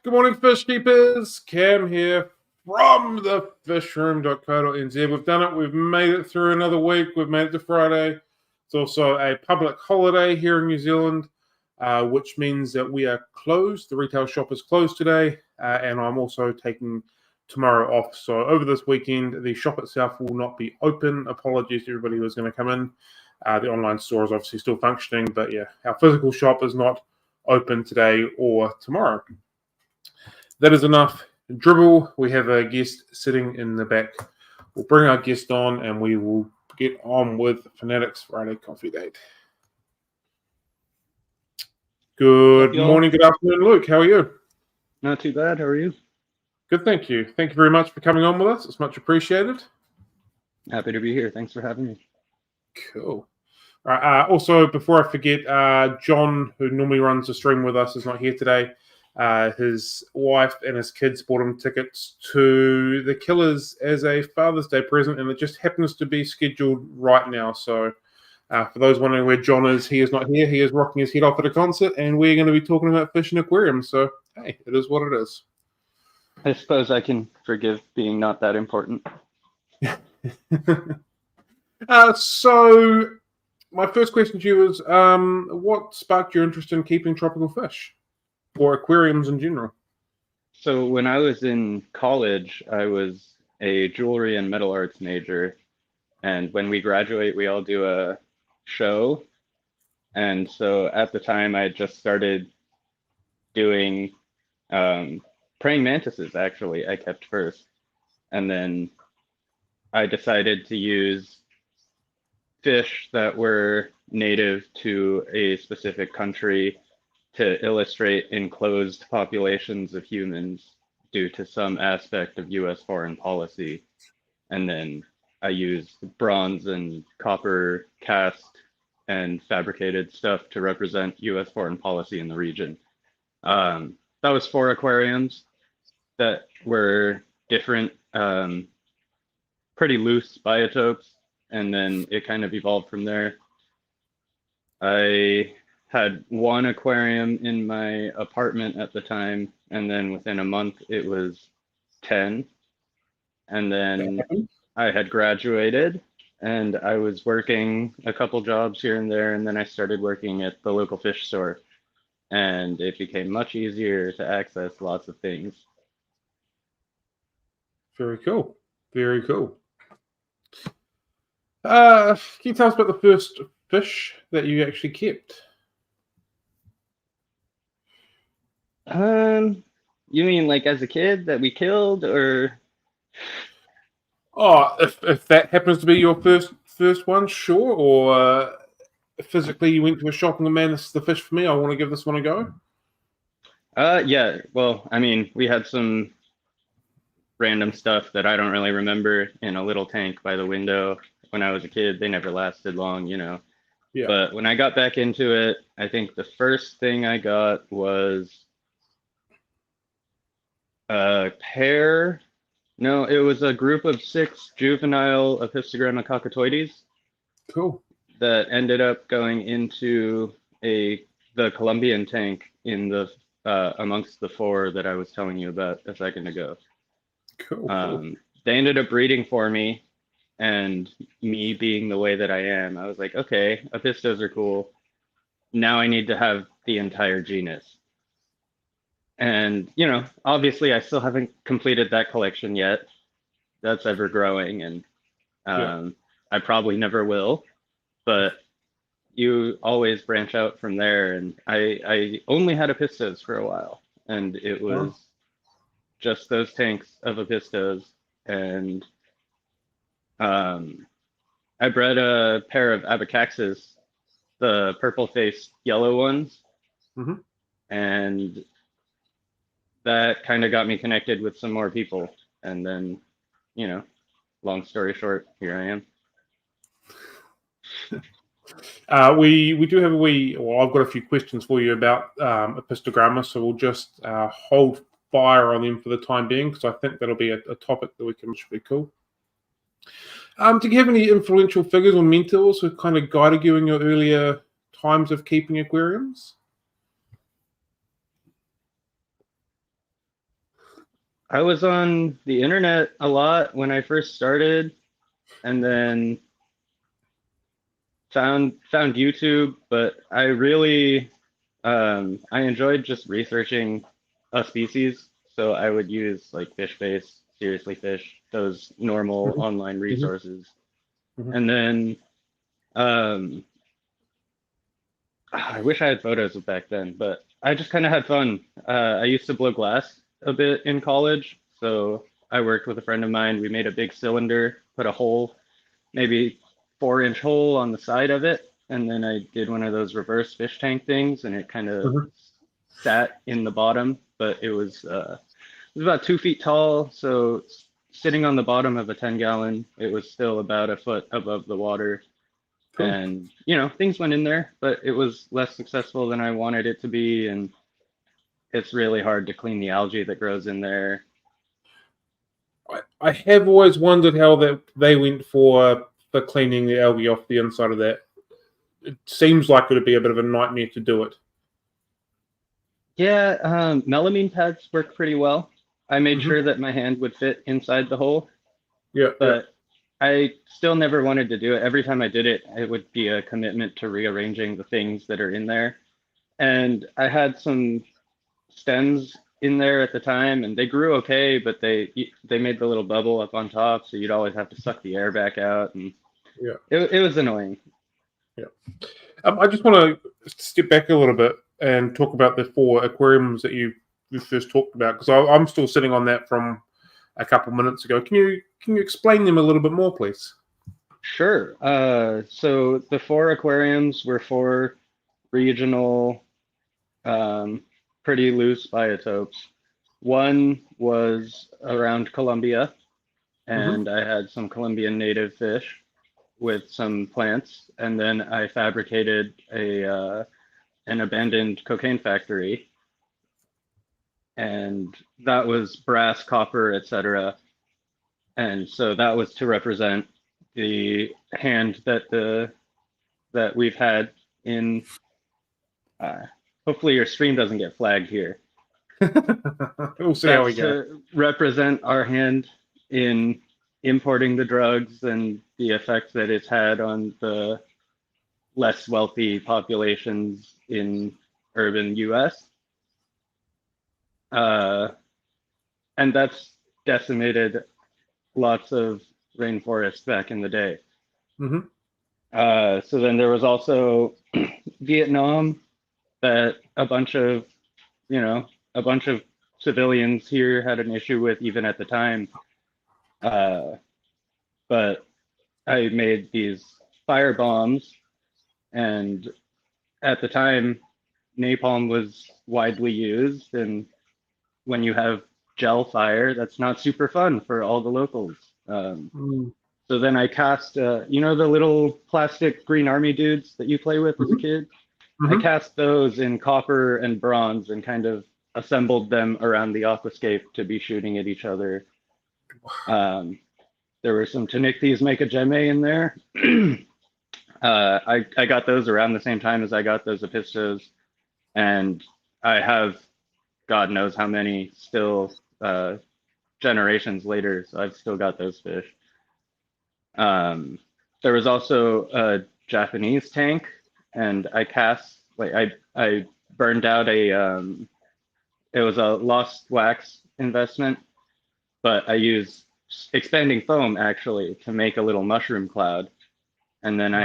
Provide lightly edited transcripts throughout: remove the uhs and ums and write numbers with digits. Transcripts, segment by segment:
Good morning, fish keepers. Cam here from the fishroom.co.nz. We've done it. We've made it through another week. We've made it to Friday. It's also a public holiday here in New Zealand, which means that we are closed. The retail shop is closed today, and I'm also taking tomorrow off. So over this weekend, the shop itself will not be open. Apologies to everybody who's going to come in. The online store is obviously still functioning, but yeah, our physical shop is not open today or tomorrow. That is enough dribble. We have a guest sitting in the back. We'll bring our guest on and we will get on with Fanatics Friday Coffee Date. Good morning, good afternoon, Luke. How are you? Not too bad. How are you? Good, thank you. Thank you very much for coming on with us. It's much appreciated. Happy to be here. Thanks for having me. Cool. All right, also, before I forget, John, who normally runs the stream with us, is not here today. His wife and his kids bought him tickets to the Killers as a Father's Day present, and it just happens to be scheduled right now. So for those wondering where John is, he is not here. He is rocking his head off at a concert, and we're going to be talking about fish and aquariums. So, hey, it is what it is. I suppose I can forgive being not that important. So my first question to you is, what sparked your interest in keeping tropical fish? Or aquariums in general? So when I was in college, I was a jewelry and metal arts major. And when we graduate, we all do a show. And so at the time, I just started doing praying mantises, actually, I kept first. And then I decided to use fish that were native to a specific country to illustrate enclosed populations of humans due to some aspect of U.S. foreign policy. And then I used bronze and copper cast and fabricated stuff to represent U.S. foreign policy in the region. That was 4 aquariums that were different, pretty loose biotopes, and then it kind of evolved from there. I had 1 aquarium in my apartment at the time, and then within a month it was 10. And then I had graduated and I was working a couple jobs here and there, and then I started working at the local fish store, and it became much easier to access lots of things. Very cool. Very cool. Can you tell us about the first fish that you actually kept? You mean like as a kid that we killed, or? Oh, if that happens to be your first one, sure. Or physically you went to a shop and, man, this is the fish for me. I want to give this one a go. Yeah. Well, I mean, we had some random stuff that I don't really remember in a little tank by the window when I was a kid. They never lasted long, you know. Yeah. But when I got back into it, I think the first thing I got was a pair. No, it was a group of 6 juvenile Apistogramma cockatoides. Cool. That ended up going into the Colombian tank in the amongst the 4 that I was telling you about a second ago. Cool. They ended up breeding for me, and me being the way that I am, I was like, okay, Apistos are cool. Now I need to have the entire genus. And, you know, obviously I still haven't completed that collection yet. That's ever growing, and I probably never will, but you always branch out from there. And I only had Apistos for a while, and it was just those tanks of Apistos. And I bred a pair of Abaxis, the purple-faced yellow ones. Mm-hmm. And that kind of got me connected with some more people. And then, you know, long story short, here I am. We do have I've got a few questions for you about Apistogramma, so we'll just hold fire on them for the time being, because I think that'll be a topic that we can, should be cool. Do you have any influential figures or mentors who kind of guided you in your earlier times of keeping aquariums? I was on the internet a lot when I first started, and then found YouTube, but I really I enjoyed just researching a species. So I would use like FishBase, Seriously Fish, those normal Mhm, online mhm, resources. mhm. And then um, I wish I had photos of back then, but I just kind of had fun. I used to blow glass a bit in college, so I worked with a friend of mine. We made a big cylinder, put a hole, maybe 4-inch hole on the side of it, and then I did one of those reverse fish tank things, and it kind of Mhm. sat in the bottom, but it was about 2 feet tall, so sitting on the bottom of a 10-gallon, it was still about a foot above the water. Cool. And, things went in there, but it was less successful than I wanted it to be. And it's really hard to clean the algae that grows in there. I have always wondered how that they went for cleaning the algae off the inside of that. It seems like it would be a bit of a nightmare to do it. Yeah, melamine pads work pretty well. I made Hmm. sure that my hand would fit inside the hole, Yeah, yeah. but I still never wanted to do it. Every time I did it, it would be a commitment to rearranging the things that are in there. And I had some stems in there at the time, and they grew okay, but they made the little bubble up on top, so you'd always have to suck the air back out, and Yeah, it was annoying. yeah. I just want to step back a little bit and talk about the 4 aquariums that you first talked about, because I'm still sitting on that from a couple minutes ago. Can you explain them a little bit more, please? Sure. So the 4 aquariums were 4 regional, um, pretty loose biotopes. One was around Colombia, Hmm. and I had some Colombian native fish with some plants, and then I fabricated an abandoned cocaine factory, and that was brass, copper, etc. And so that was to represent the hand that we've had in. Uh, Hopefully, your stream doesn't get flagged here. We'll see how we That's go. to represent our hand in importing the drugs and the effect that it's had on the less wealthy populations in urban US. Uh, and that's decimated lots of rainforest back in the day. Hmm. So then there was also Vietnam, that you know, a bunch of civilians here had an issue with even at the time. Uh, but I made these fire bombs, and at the time, napalm was widely used. And when you have gel fire, that's not super fun for all the locals. Um, Hmm. so then I cast, the little plastic green army dudes that you play with as a kid? I Hmm. cast those in copper and bronze and kind of assembled them around the aquascape to be shooting at each other. Um, there were some Tanichthyes make a gemme in there. I got those around the same time as I got those Apistos, and I have God knows how many still generations later, so I've still got those fish. Um, there was also a Japanese tank, and I cast like I burned out it was a lost wax investment, but I used expanding foam actually to make a little mushroom cloud. And then Wow.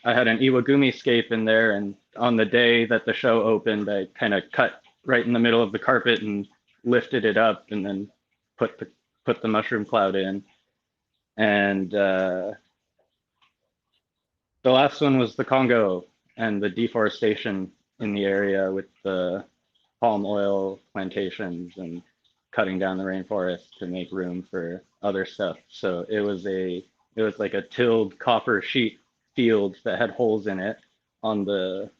I had an Iwagumi scape in there, and on the day that the show opened, I kind of cut right in the middle of the carpet and lifted it up, and then put the put the mushroom cloud in. And the last one was the Congo and the deforestation in the area with the palm oil plantations and cutting down the rainforest to make room for other stuff. So it was like a tilled copper sheet field that had holes in it on the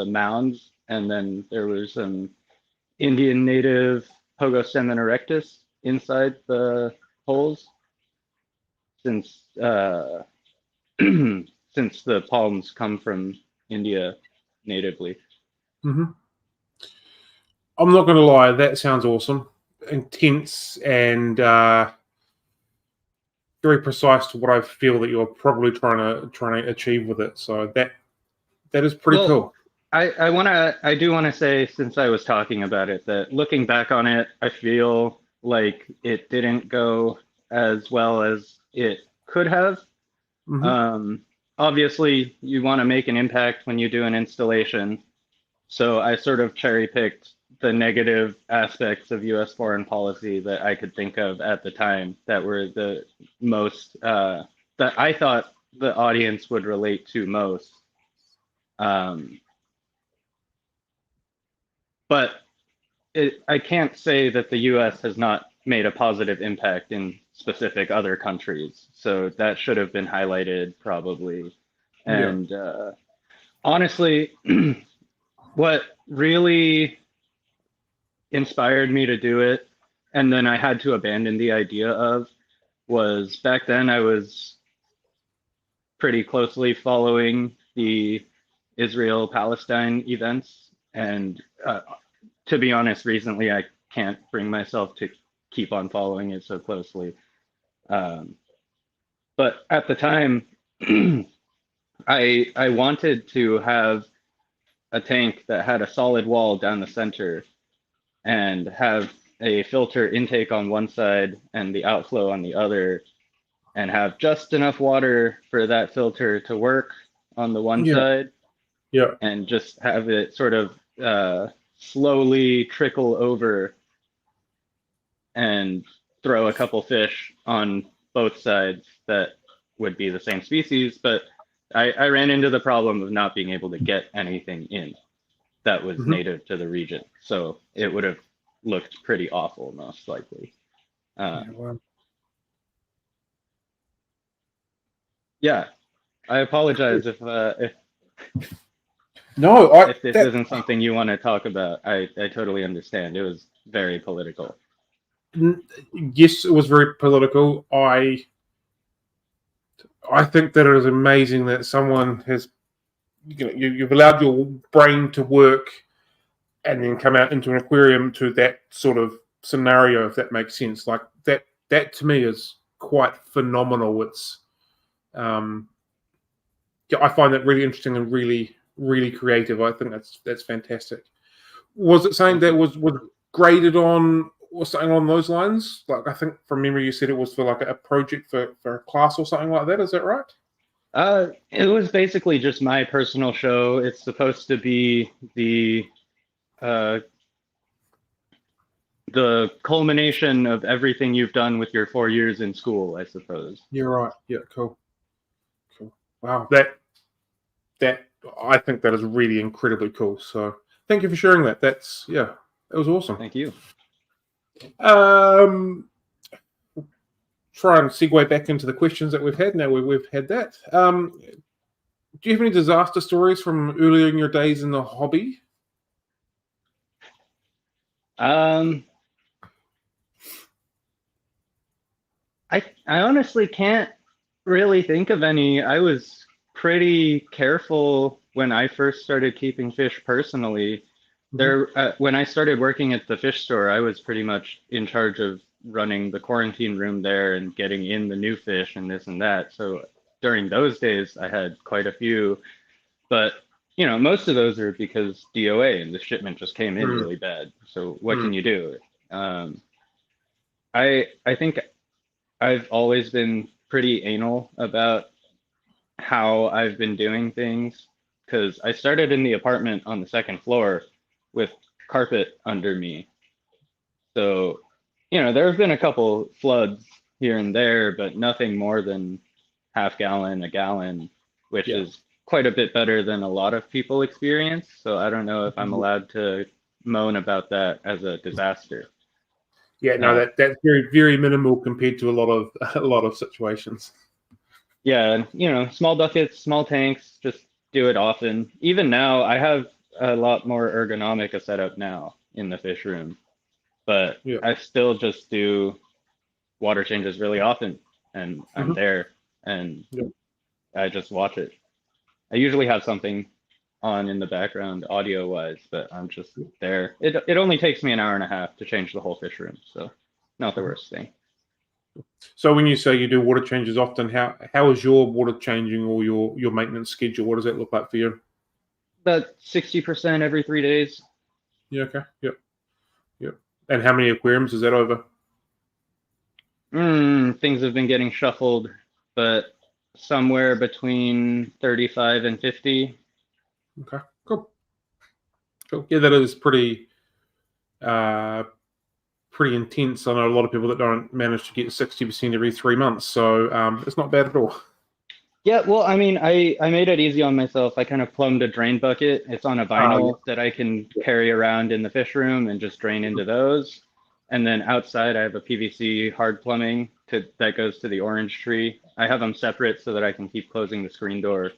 mounds, and then there was some Indian native Pogostemon erectus inside the holes, since since the palms come from India natively. Hmm. I'm not going to lie, that sounds awesome. intense and very precise to what I feel that you're probably trying to achieve with it. So that is pretty cool. I do want to say, since I was talking about it, that looking back on it, I feel like it didn't go as well as it could have. Obviously, you want to make an impact when you do an installation. So I sort of cherry picked the negative aspects of US foreign policy that I could think of at the time that were the most, that I thought the audience would relate to most. But I can't say that the US has not made a positive impact in specific other countries. So that should have been highlighted probably. And honestly, what really inspired me to do it, and then I had to abandon the idea of, was back then I was pretty closely following the Israel-Palestine events. And to be honest, recently I can't bring myself to keep on following it so closely. But at the time, I wanted to have a tank that had a solid wall down the center and have a filter intake on one side and the outflow on the other, and have just enough water for that filter to work on the one side. And just have it sort of slowly trickle over and throw a couple fish on both sides that would be the same species. But I ran into the problem of not being able to get anything in that was native to the region. So it would have looked pretty awful, most likely. Yeah, I apologize if no, if this isn't something you want to talk about. I totally understand. It was very political. Yes, it was very political. I think that it is amazing that someone has, you've allowed your brain to work and then come out into an aquarium to that sort of scenario, if that makes sense. Like that to me is quite phenomenal. It's I find that really interesting and really, really creative. I think that's fantastic. Was it something that was graded on or something on those lines? Like, I think from memory you said it was for like a project for a class or something like that. Is that right? It was basically just my personal show. It's supposed to be the culmination of everything you've done with your 4 years in school, I suppose. You're right. Yeah, cool. Wow, that I think that is really incredibly cool. So thank you for sharing that. That was awesome. Thank you. Try and segue back into the questions that we've had. Now we've had that. Do you have any disaster stories from earlier in your days in the hobby? I honestly can't really think of any. I was pretty careful when I first started keeping fish personally. When I started working at the fish store, I was pretty much in charge of running the quarantine room there and getting in the new fish and this and that. So during those days, I had quite a few, but most of those are because DOA and the shipment just came in really bad. So what can you do? I think I've always been pretty anal about how I've been doing things, because I started in the apartment on the second floor with carpet under me. So, there have been a couple floods here and there, but nothing more than half gallon, a gallon, which is quite a bit better than a lot of people experience. So I don't know if I'm allowed to moan about that as a disaster. Yeah, no, that's very, very minimal compared to a lot of situations. Yeah, small buckets, small tanks, just do it often. Even now, I have a lot more ergonomic a setup now in the fish room, but I still just do water changes really often, and I'm there, and I just watch it. I usually have something on in the background audio wise, but I'm just there. It only takes me an hour and a half to change the whole fish room, so not the worst thing. So when you say you do water changes often, how is your water changing or your maintenance schedule? What does that look like for you? About 60% every 3 days. Yeah, okay. Yep. Yep. And how many aquariums is that over? Things have been getting shuffled, but somewhere between 35 and 50. Okay, cool. Cool. Yeah, that is pretty pretty intense. I know a lot of people that don't manage to get 60% every 3 months, so it's not bad at all. Yeah, well, I mean, I made it easy on myself. I kind of plumbed a drain bucket. It's on a vinyl that I can carry around in the fish room and just drain into those. And then outside, I have a PVC hard plumbing that goes to the orange tree. I have them separate so that I can keep closing the screen door.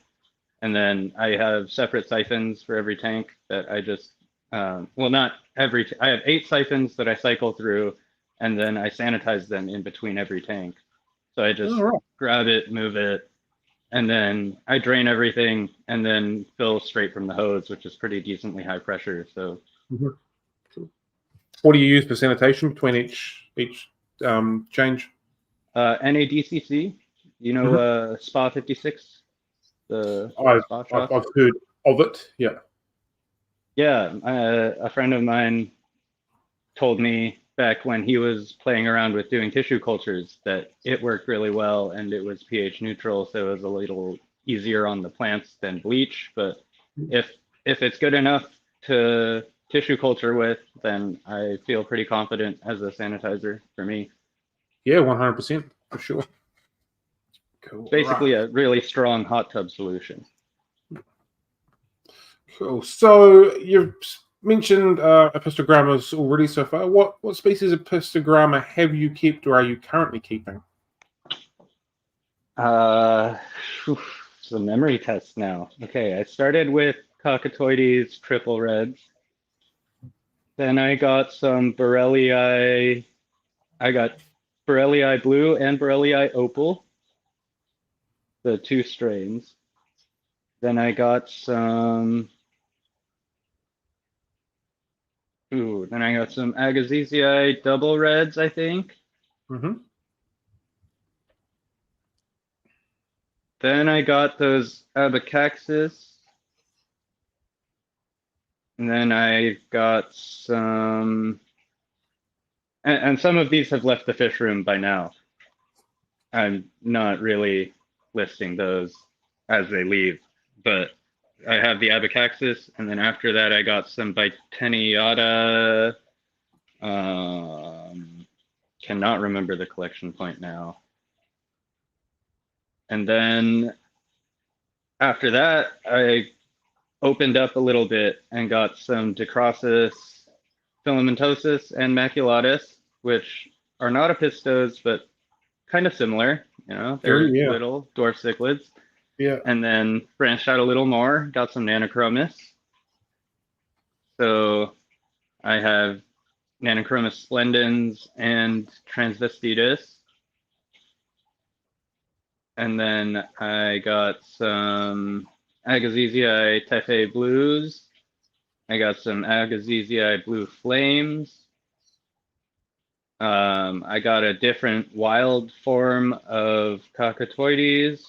And then I have separate siphons for every tank that I just, well, not every, I have 8 siphons that I cycle through, and then I sanitize them in between every tank. So I just grab it, move it, and then I drain everything and then fill straight from the hose, which is pretty decently high pressure. So, what do you use for sanitation between each change? NADCC, you know, Spa 56, the spa shop. I've heard of it. Yeah. Yeah, a friend of mine told me back when he was playing around with doing tissue cultures that it worked really well and it was pH neutral, so it was a little easier on the plants than bleach. But if it's good enough to tissue culture with, then I feel pretty confident as a sanitizer for me. Yeah, 100% for sure. Cool. Basically, a really strong hot tub solution. Cool. So you've mentioned Apistogrammas already so far. What species of Apistogramma have you kept or are you currently keeping? It's a memory test now. Okay, I started with Cockatoides triple reds. Then I got some Borellii. I got Borellii blue and Borellii opal, the 2 strains. Then I got some. Then I got some Agassizii double reds, I think. Then I got those Abaxis. And then I got some, and some of these have left the fish room by now. I'm not really listing those as they leave, but I have the Abaxis, and then after that I got some Biteniata. Cannot remember the collection point now. And then after that, I opened up a little bit and got some Dicrossus filamentosus and maculatus, which are not apistos, but kind of similar. You know, they're little dwarf cichlids. Yeah. And then branched out a little more, got some Nanochromis. So I have Nanochromis splendens and Transvestitus. And then I got some Agassizii Tefe blues. I got some Agassizii blue flames. I got a different wild form of Cockatoides.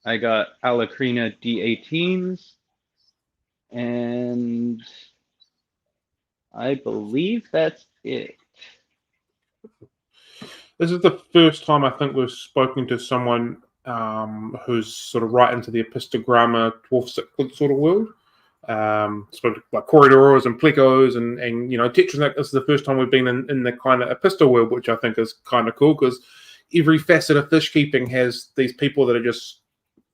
I got Alacrina D18s. And I believe that's it. This is the first time I think we've spoken to someone who's sort of right into the Apistogramma dwarf cichlid sort of world. Spoke to like corridors and plecos and you know Tetrasnac. This is the first time we've been in the kind of apisto world, which I think is kind of cool because every facet of fish keeping has these people that are just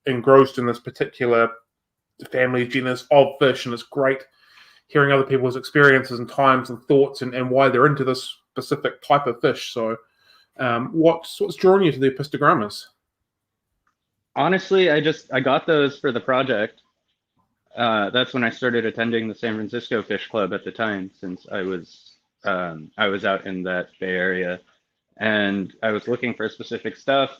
engrossed in this particular family genus of fish, and it's great hearing other people's experiences and times and thoughts and why they're into this specific type of fish. So what's drawing you to the Apistogrammas? Honestly, I got those for the project. That's when I started attending the San Francisco Fish Club at the time, since I was out in that Bay Area, and I was looking for specific stuff.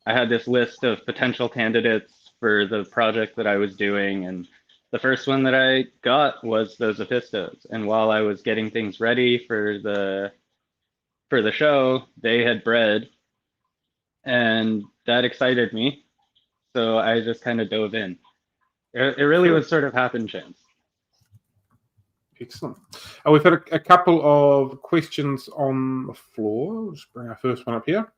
I had this list of potential candidates for the project that I was doing, and the first one that I got was those Apistos. And while I was getting things ready for the show, they had bred, and that excited me. So I just kind of dove in. It really was sort of happen chance. Excellent. We've had a couple of questions on the floor. We'll just bring our first one up here.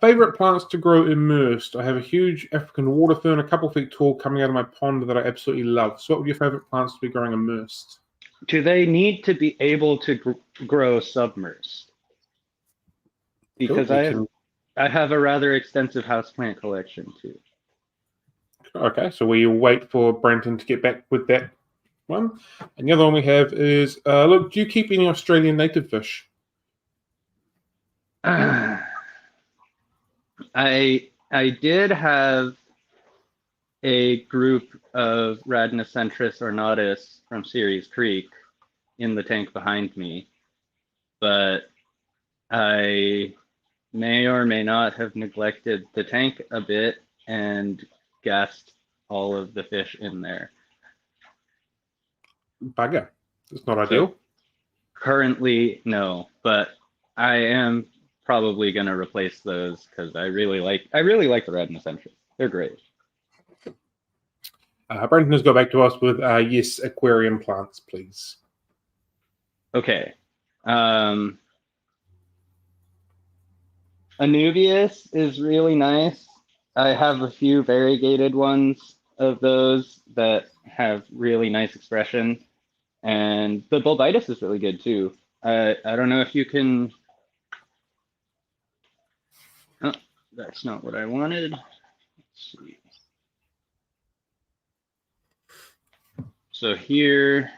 Favorite plants to grow immersed. I have a huge African water fern, a couple feet tall, coming out of my pond that I absolutely love. So what would your favorite plants to be growing immersed? Do they need to be able to grow submersed? Because Cool. I have a rather extensive houseplant collection too. Okay, so we'll wait for Brenton to get back with that one. And the other one we have is, look, do you keep any Australian native fish? I did have a group of Radnocentris ornatus from Ceres Creek in the tank behind me, but I may or may not have neglected the tank a bit and gassed all of the fish in there. Bugger. It's not ideal. Currently, no, but I am probably going to replace those because I really like the Radnocentris. They're great. Brenton has got back to us with yes, aquarium plants, please. Okay. Anubias is really nice. I have a few variegated ones of those that have really nice expression. And the Bulbitis is really good too. I don't know if you can... Oh, that's not what I wanted. Let's see. So here...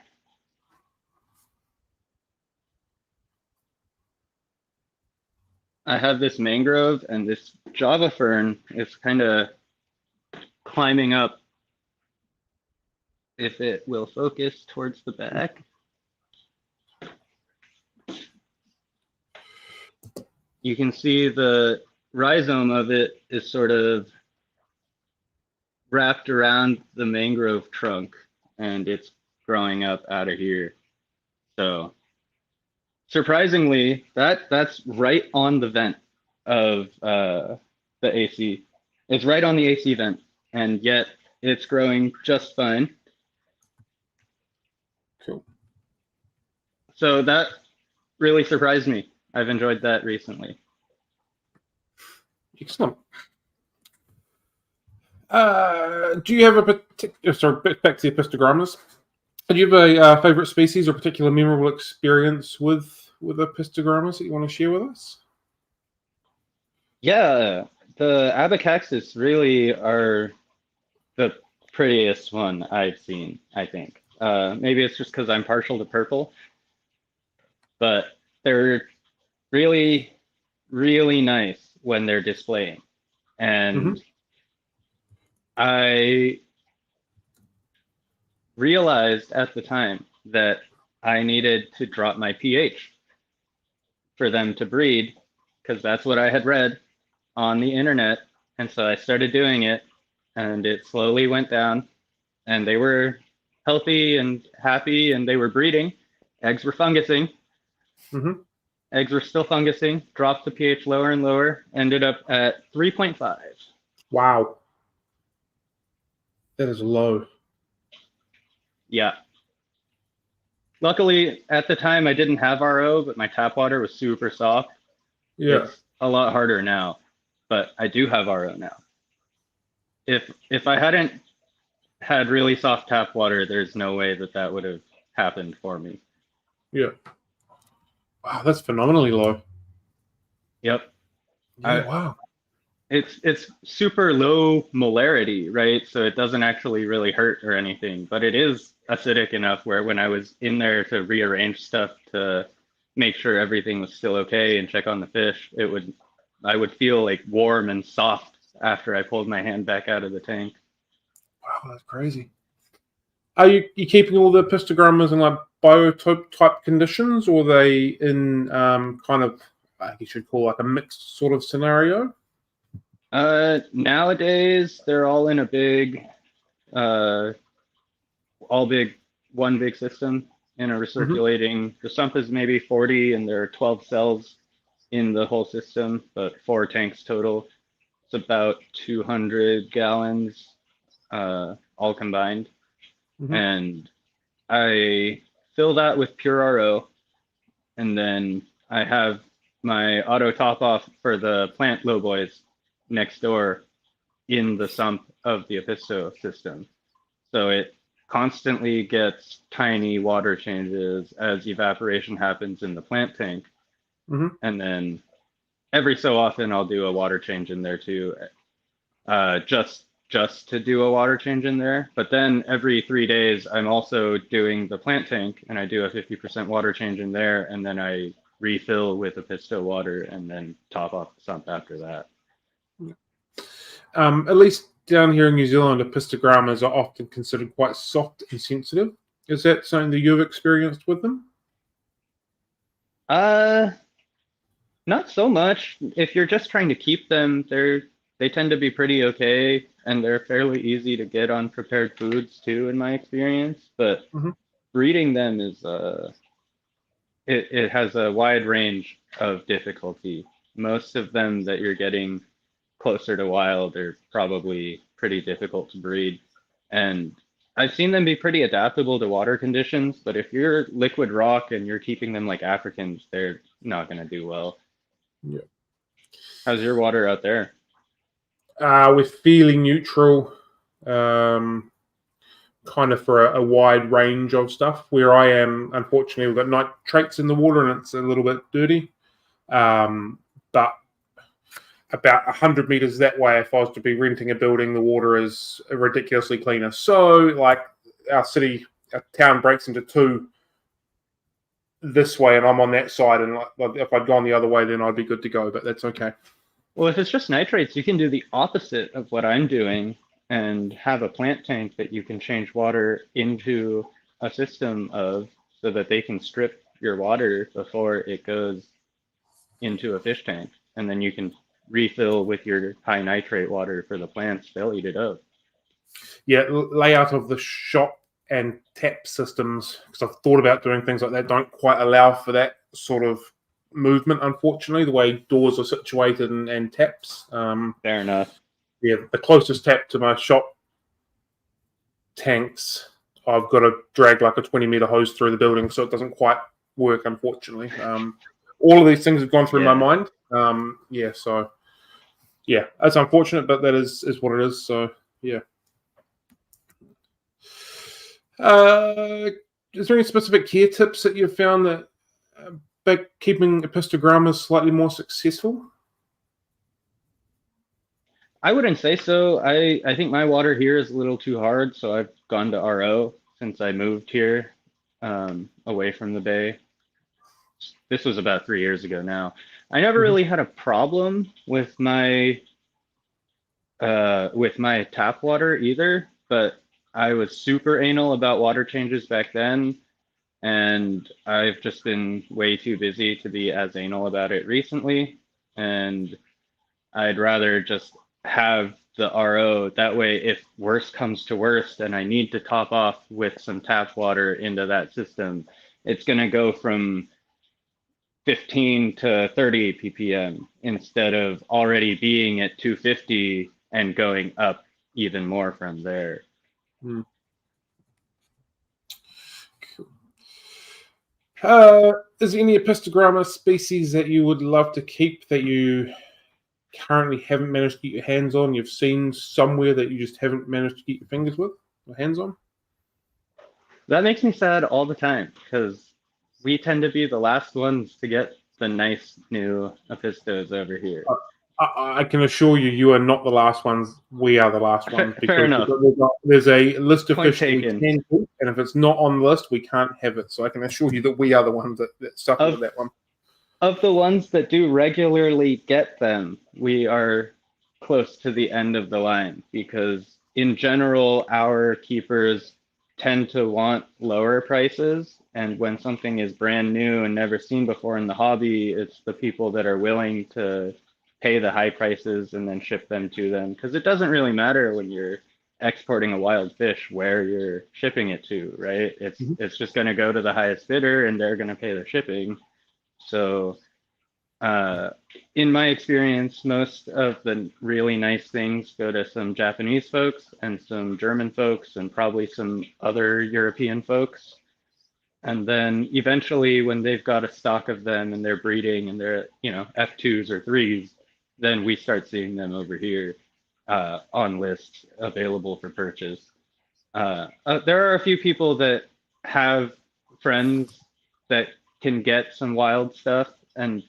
I have this mangrove, and this Java fern is kind of climbing up. If it will focus towards the back. You can see the rhizome of it is sort of wrapped around the mangrove trunk, and it's growing up out of here. So surprisingly, that's right on the vent of the AC. It's right on the AC vent, and yet it's growing just fine. Cool. So that really surprised me. I've enjoyed that recently. Excellent. Do you have a particular, back to the Apistogrammas. Do you have a favorite species or particular memorable experience with Apistogrammas that you want to share with us? Yeah, the Abaxis really are the prettiest one I've seen, I think. Maybe it's just because I'm partial to purple, but they're really, really nice when they're displaying. And I realized at the time that I needed to drop my pH for them to breed, because that's what I had read on the internet. And so I started doing it, and it slowly went down, and they were healthy and happy, and they were breeding. Eggs were fungusing. Eggs were still fungusing, dropped the pH lower and lower, ended up at 3.5. Wow. That is low. Yeah. Luckily, at the time, I didn't have RO, but my tap water was super soft. Yeah. It's a lot harder now, but I do have RO now. If I hadn't had really soft tap water, there's no way that would have happened for me. Yeah. Wow, that's phenomenally low. Yep. Yeah, wow. It's super low molarity, right? So it doesn't actually really hurt or anything, but it is acidic enough where when I was in there to rearrange stuff to make sure everything was still okay and check on the fish, I would feel like warm and soft after I pulled my hand back out of the tank. Wow, that's crazy. Are you keeping all the Apistogrammas in like biotope type conditions, or are they in kind of, I guess you'd call like a mixed sort of scenario? Nowadays they're all in a big all one big system in a recirculating. The sump is maybe 40, and there are 12 cells in the whole system, but 4 tanks total. It's about 200 gallons, all combined. And I fill that with pure RO, and then I have my auto top off for the plant lowboys next door in the sump of the Apisto system. So it constantly gets tiny water changes as evaporation happens in the plant tank. And then every so often I'll do a water change in there too, just to do a water change in there. But then every 3 days I'm also doing the plant tank, and I do a 50% water change in there, and then I refill with Apisto water and then top off the sump after that. At least down here in New Zealand, Apistogrammas are often considered quite soft and sensitive. Is that something that you've experienced with them? Not so much. If you're just trying to keep them, they tend to be pretty okay, and they're fairly easy to get on prepared foods too, in my experience. But breeding them is it has a wide range of difficulty. Most of them that you're getting closer to wild are probably pretty difficult to breed, and I've seen them be pretty adaptable to water conditions. But if you're liquid rock and you're keeping them like Africans, they're not going to do well. Yeah. How's your water out there? We're fairly neutral, kind of for a wide range of stuff. Where I am, unfortunately, we've got nitrates in the water and it's a little bit dirty. But about 100 meters that way, if I was to be renting a building, the water is ridiculously cleaner. So, like, our town breaks into two this way, and I'm on that side. And if I'd gone the other way, then I'd be good to go. But that's okay. Well, if it's just nitrates, you can do the opposite of what I'm doing and have a plant tank that you can change water into a system of, so that they can strip your water before it goes into a fish tank. And then you can refill with your high nitrate water for the plants. They'll eat it up. Yeah, layout of the shop and tap systems, because I've thought about doing things like that, don't quite allow for that sort of movement, unfortunately, the way doors are situated and taps. Fair enough. Yeah, the closest tap to my shop tanks, I've got to drag like a 20-meter hose through the building, so it doesn't quite work, unfortunately. All of these things have gone through my mind. So that's unfortunate, but that is what it is. So yeah. Is there any specific care tips that you've found that keeping Apistogrammas slightly more successful? I wouldn't say so. I think my water here is a little too hard, so I've gone to RO since I moved here, away from the bay. This was about 3 years ago now. I never really had a problem with my tap water either, but I was super anal about water changes back then, and I've just been way too busy to be as anal about it recently, and I'd rather just have the RO. That way, if worst comes to worst and I need to top off with some tap water into that system, it's going to go from 15 to 30 ppm instead of already being at 250 and going up even more from there. Cool. Is there any Apistogramma species that you would love to keep that you currently haven't managed to get your hands on? You've seen somewhere that you just haven't managed to get your fingers with or hands on? That makes me sad all the time, because we tend to be the last ones to get the nice new Apistos over here. I can assure you, you are not the last ones. We are the last ones. Fair enough. There's a list of Point fish that we taken. can keep, and if it's not on the list, we can't have it. So I can assure you that we are the ones that suffer with that one. Of the ones that do regularly get them, we are close to the end of the line, because in general, our keepers tend to want lower prices. And when something is brand new and never seen before in the hobby, it's the people that are willing to pay the high prices and then ship them to them. Because it doesn't really matter when you're exporting a wild fish where you're shipping it to, right? It's just going to go to the highest bidder and they're going to pay the shipping. So in my experience, most of the really nice things go to some Japanese folks and some German folks and probably some other European folks. And then eventually when they've got a stock of them and they're breeding and they're, F2s or 3s, then we start seeing them over here on lists available for purchase. There are a few people that have friends that can get some wild stuff, and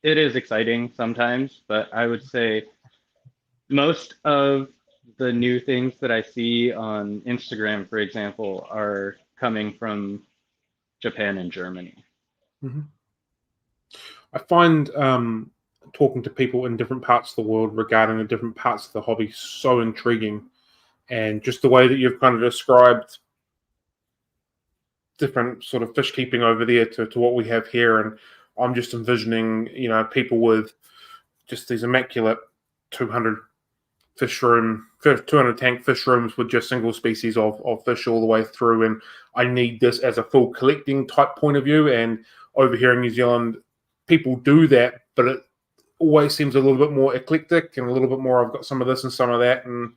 it is exciting sometimes, but I would say most of the new things that I see on Instagram, for example, are coming from Japan and Germany. Mm-hmm. I find talking to people in different parts of the world regarding the different parts of the hobby so intriguing, and just the way that you've kind of described different sort of fish keeping over there to what we have here. And I'm just envisioning, people with just these immaculate 200 tank fish rooms with just single species of fish all the way through. And I need this as a full collecting type point of view. And over here in New Zealand, people do that, but it always seems a little bit more eclectic and a little bit more, I've got some of this and some of that. And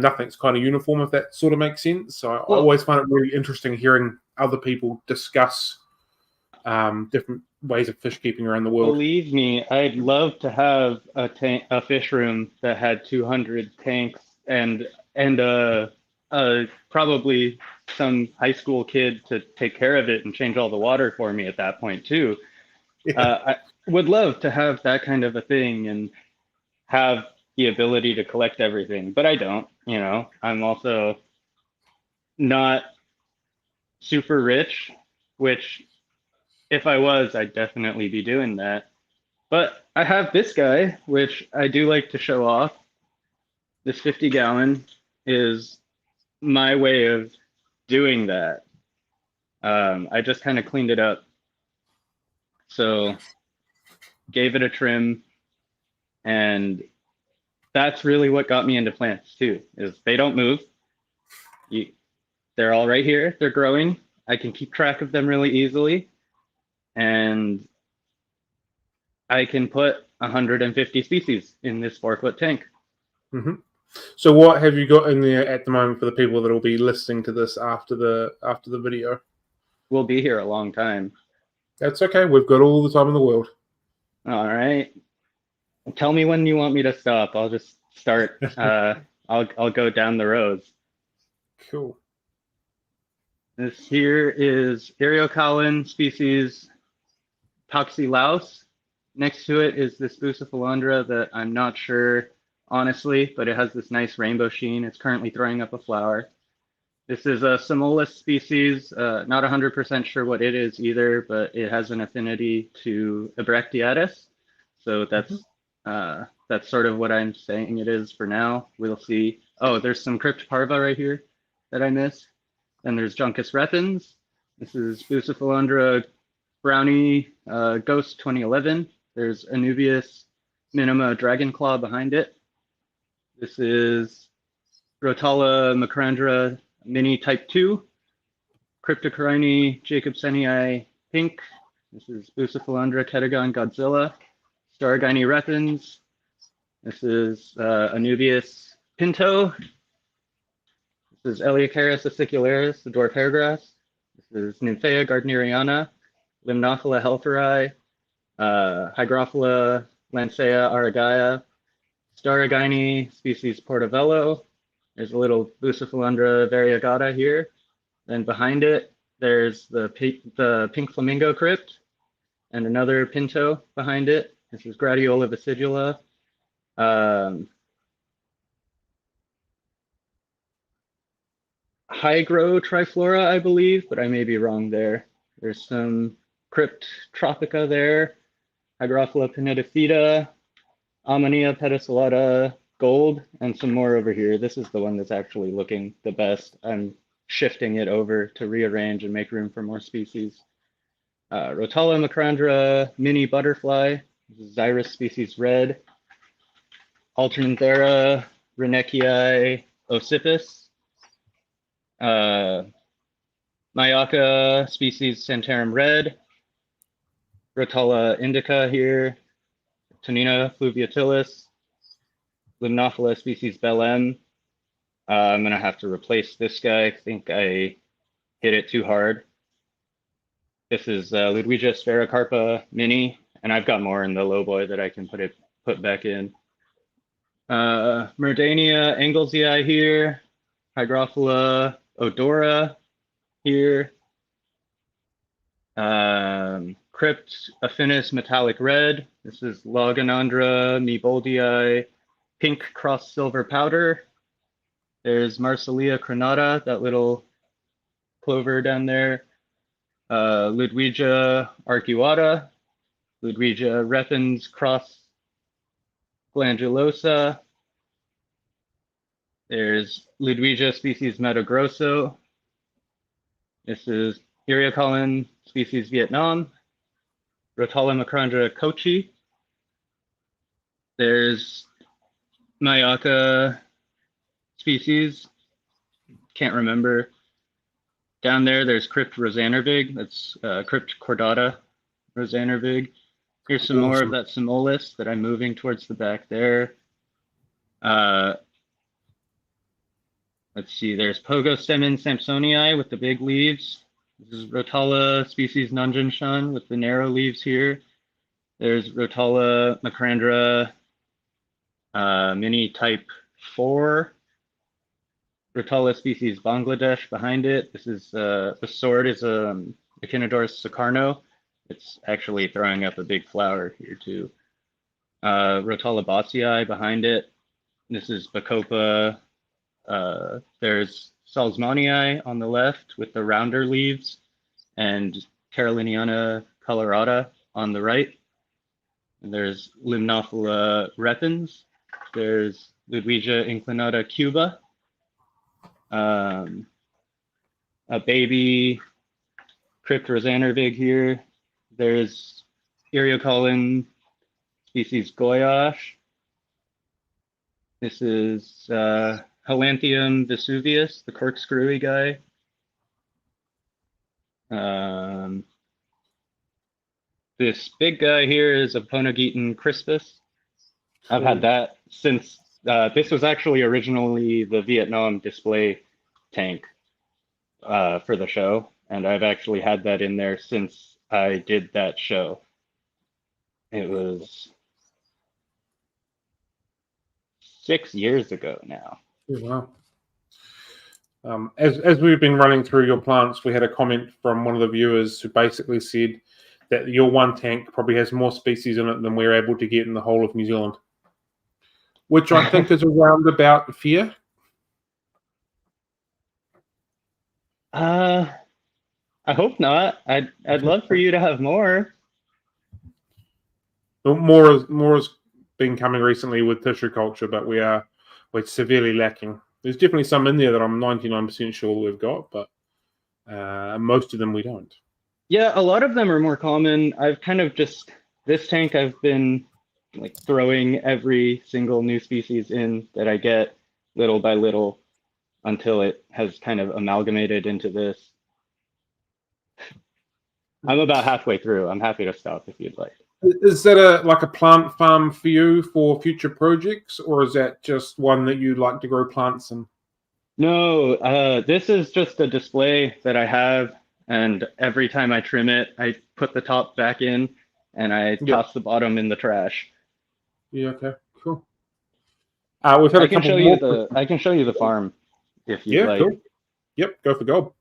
nothing's kind of uniform, if that sort of makes sense. So I always find it really interesting hearing other people discuss different ways of fish keeping around the world. Believe me, I'd love to have a fish room that had 200 tanks and probably some high school kid to take care of it and change all the water for me at that point too. Yeah. I would love to have that kind of a thing and have the ability to collect everything, but I don't. I'm also not super rich, which if I was, I'd definitely be doing that. But I have this guy, which I do like to show off. This 50-gallon is my way of doing that. I just kind of cleaned it up. So gave it a trim, and that's really what got me into plants too, is they don't move. They're all right here. They're growing. I can keep track of them really easily. And I can put 150 species in this 4-foot tank. Mm-hmm. So what have you got in there at the moment for the people that will be listening to this after the video? We'll be here a long time. That's okay. We've got all the time in the world. All right. Tell me when you want me to stop. I'll just start. I'll go down the rows. Cool. This here is Eriocolin species Toxylaus. Next to it is this Bucephalandra that I'm not sure, honestly, but it has this nice rainbow sheen. It's currently throwing up a flower. This is a Simolus species, not 100% sure what it is either, but it has an affinity to Abractiatus. So that's sort of what I'm saying it is for now. We'll see. Oh, there's some Crypt Parva right here that I missed. Then there's Juncus repens. This is Bucephalandra Brownie Ghost 2011. There's Anubias Minima Dragonclaw behind it. This is Rotala Macrandra Mini Type 2. Cryptocorini Jacobsenii Pink. This is Bucephalandra Ketagon Godzilla. Staragini repens. This is Anubias Pinto. This is Eleocharis acicularis, the dwarf hairgrass. This is Nymphea gardneriana, Limnophila helferi, Hygrophila lancea aragaya, Staragini species Portobello. There's a little Bucephalandra variegata here. Then behind it, there's the pink flamingo crypt and another pinto behind it. This is Gradiola viscidula. Hygro triflora, I believe, but I may be wrong there. There's some Crypt tropica there, Hygrophila pinnatifida, Ammonia pedicellata gold, and some more over here. This is the one that's actually looking the best. I'm shifting it over to rearrange and make room for more species. Rotala macrandra mini butterfly, Xyrus species red, Alternanthera Renekii Ocypus, Myaka species Santarum red, Rotella indica here, Tonina fluviatilis, Limnophila species Bellem. I'm gonna have to replace this guy. I think I hit it too hard. This is Ludwigia sphaerocarpa mini, and I've got more in the low boy that I can put back in. Merdania anglesii here, Hygrophila odora here, Crypt affinis metallic red. This is Loganandra meboldii pink cross silver powder. There's Marsilia crenata, that little clover down there. Ludwigia arcuata, Ludwigia repens cross glandulosa. There's Ludwigia species Metagrosso. This is Eriocolin species Vietnam. Rotella macrandra kochi. There's Myaka species, can't remember. Down there's Crypt rosanervig, that's Crypt cordata rosanervig. Here's some more of that Simolis that I'm moving towards the back there. Let's see, there's Pogostemon sampsonii with the big leaves. This is Rotella species Nanjinshan with the narrow leaves here. There's Rotella macrandra mini type 4. Rotella species Bangladesh behind it. This is the sword is Echinodorus sukarno. It's actually throwing up a big flower here too. Rotella botsii behind it. This is Bacopa. There's Salzmanii on the left with the rounder leaves, and Caroliniana colorata on the right. And there's Limnophila repens. There's Ludwigia inclinata cuba. A baby Crypt rosanervig here. There's Eriocolin species Goyash. This is Helanthium vesuvius, the corkscrewy guy. This big guy here is Aponogeton crispus. I've had that since this was actually originally the Vietnam display tank for the show, and I've actually had that in there since I did that show. It was 6 years ago now. Oh, wow. As we've been running through your plants, we had a comment from one of the viewers who basically said that your one tank probably has more species in it than we're able to get in the whole of New Zealand, which I think is a roundabout fear. I hope not. I'd love for you to have more. More has been coming recently with tissue culture, but we're severely lacking. There's definitely some in there that I'm 99% sure we've got, but most of them we don't. Yeah, a lot of them are more common. I've kind of just, this tank I've been like throwing every single new species in that I get little by little until it has kind of amalgamated into this. I'm about halfway through. I'm happy to stop if you'd like. Is that like a plant farm for you for future projects, or is that just one that you like to grow plants in? No, this is just a display that I have, and every time I trim it, I put the top back in and I toss the bottom in the trash. Yeah, okay, cool. We've had I can show you the farm if you'd like. Cool. Yep, go for gold.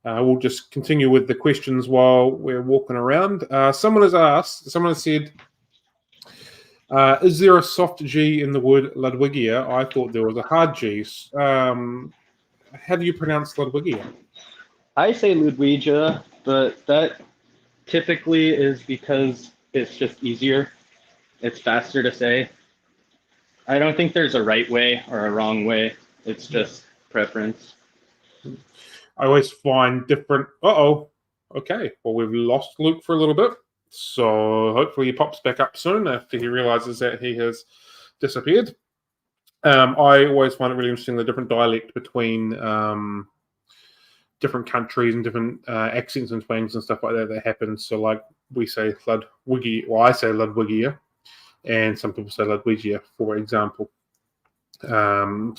We'll just continue with the questions while we're walking around. Someone has said, is there a soft G in the word Ludwigia? I thought there was a hard G. How do you pronounce Ludwigia? I say Ludwigia, but that typically is because it's just easier. It's faster to say. I don't think there's a right way or a wrong way. It's just preference. I always find different. Okay. Well, we've lost Luke for a little bit, so hopefully he pops back up soon after he realizes that he has disappeared. I always find it really interesting the different dialect between different countries and different accents and twangs and stuff like that happens. So, like we say Ludwigi, well, I say Ludwigia, and some people say Ludwigia, for example. Subwasatang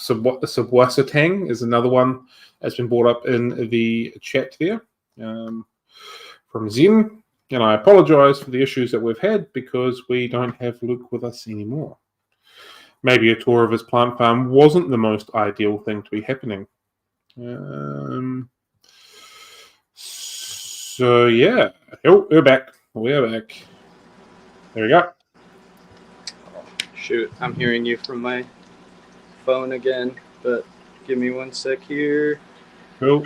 is another one that's been brought up in the chat there from Zen. And I apologize for the issues that we've had because we don't have Luke with us anymore. Maybe a tour of his plant farm wasn't the most ideal thing to be happening. So, yeah. Oh, we're back. We're back. There we go. Shoot, I'm hearing you from my phone again, but give me 1 sec here. Cool.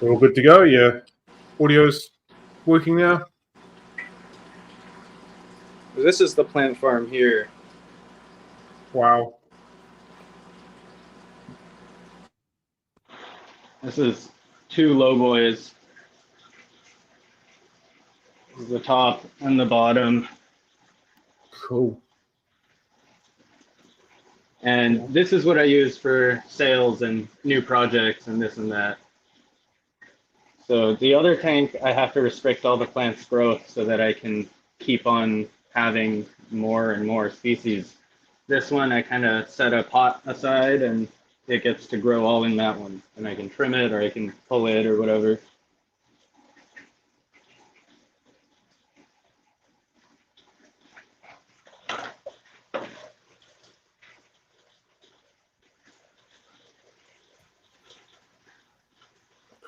We're all good to go. Yeah. Audio's working now. This is the plant farm here. Wow. This is 2 low boys. This is the top and the bottom. Cool. And this is what I use for sales and new projects and this and that. So the other tank, I have to restrict all the plants' growth so that I can keep on having more and more species. This one, I kind of set a pot aside and it gets to grow all in that one. And I can trim it or I can pull it or whatever.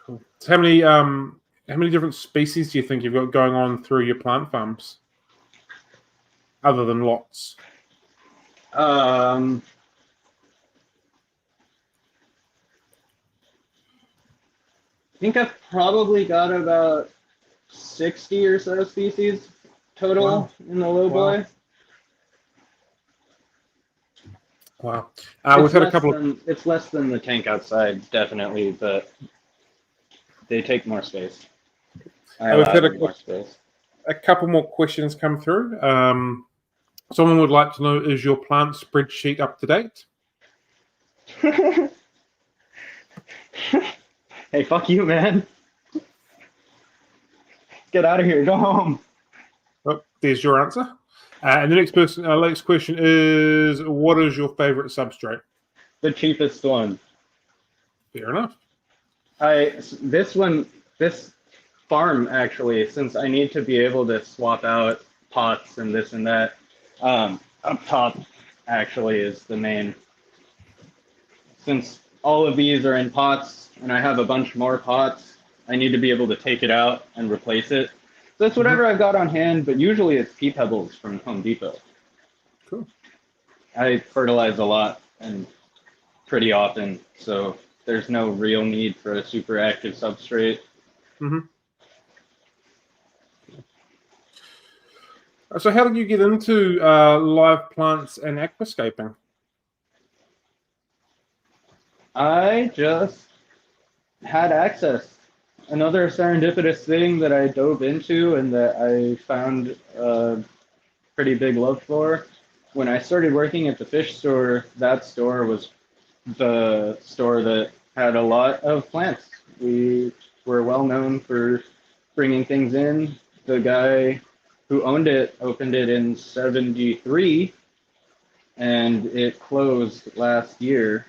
Cool. So how many different species do you think you've got going on through your plant farms, other than lots? I think I've probably got about 60 or so species total in the low boy. Wow. We've had a couple of... It's less than the tank outside, definitely, but they take more space. We've had a couple more questions come through. Someone would like to know, is your plant spreadsheet up to date? Hey, fuck you, man. Get out of here. Go home. Oh, there's your answer. And the next question is, what is your favorite substrate? The cheapest one. Fair enough. This farm, actually, since I need to be able to swap out pots and this and that, up top actually is the main. Since all of these are in pots and I have a bunch more pots, I need to be able to take it out and replace it. So that's whatever I've got on hand, but usually it's pea pebbles from Home Depot. Cool. I fertilize a lot and pretty often, so there's no real need for a super active substrate. So how did you get into live plants and aquascaping? I just had access. Another serendipitous thing that I dove into and that I found a pretty big love for. When I started working at the fish store, that store was the store that had a lot of plants. We were well known for bringing things in. The guy who owned it opened it in '73, and it closed last year.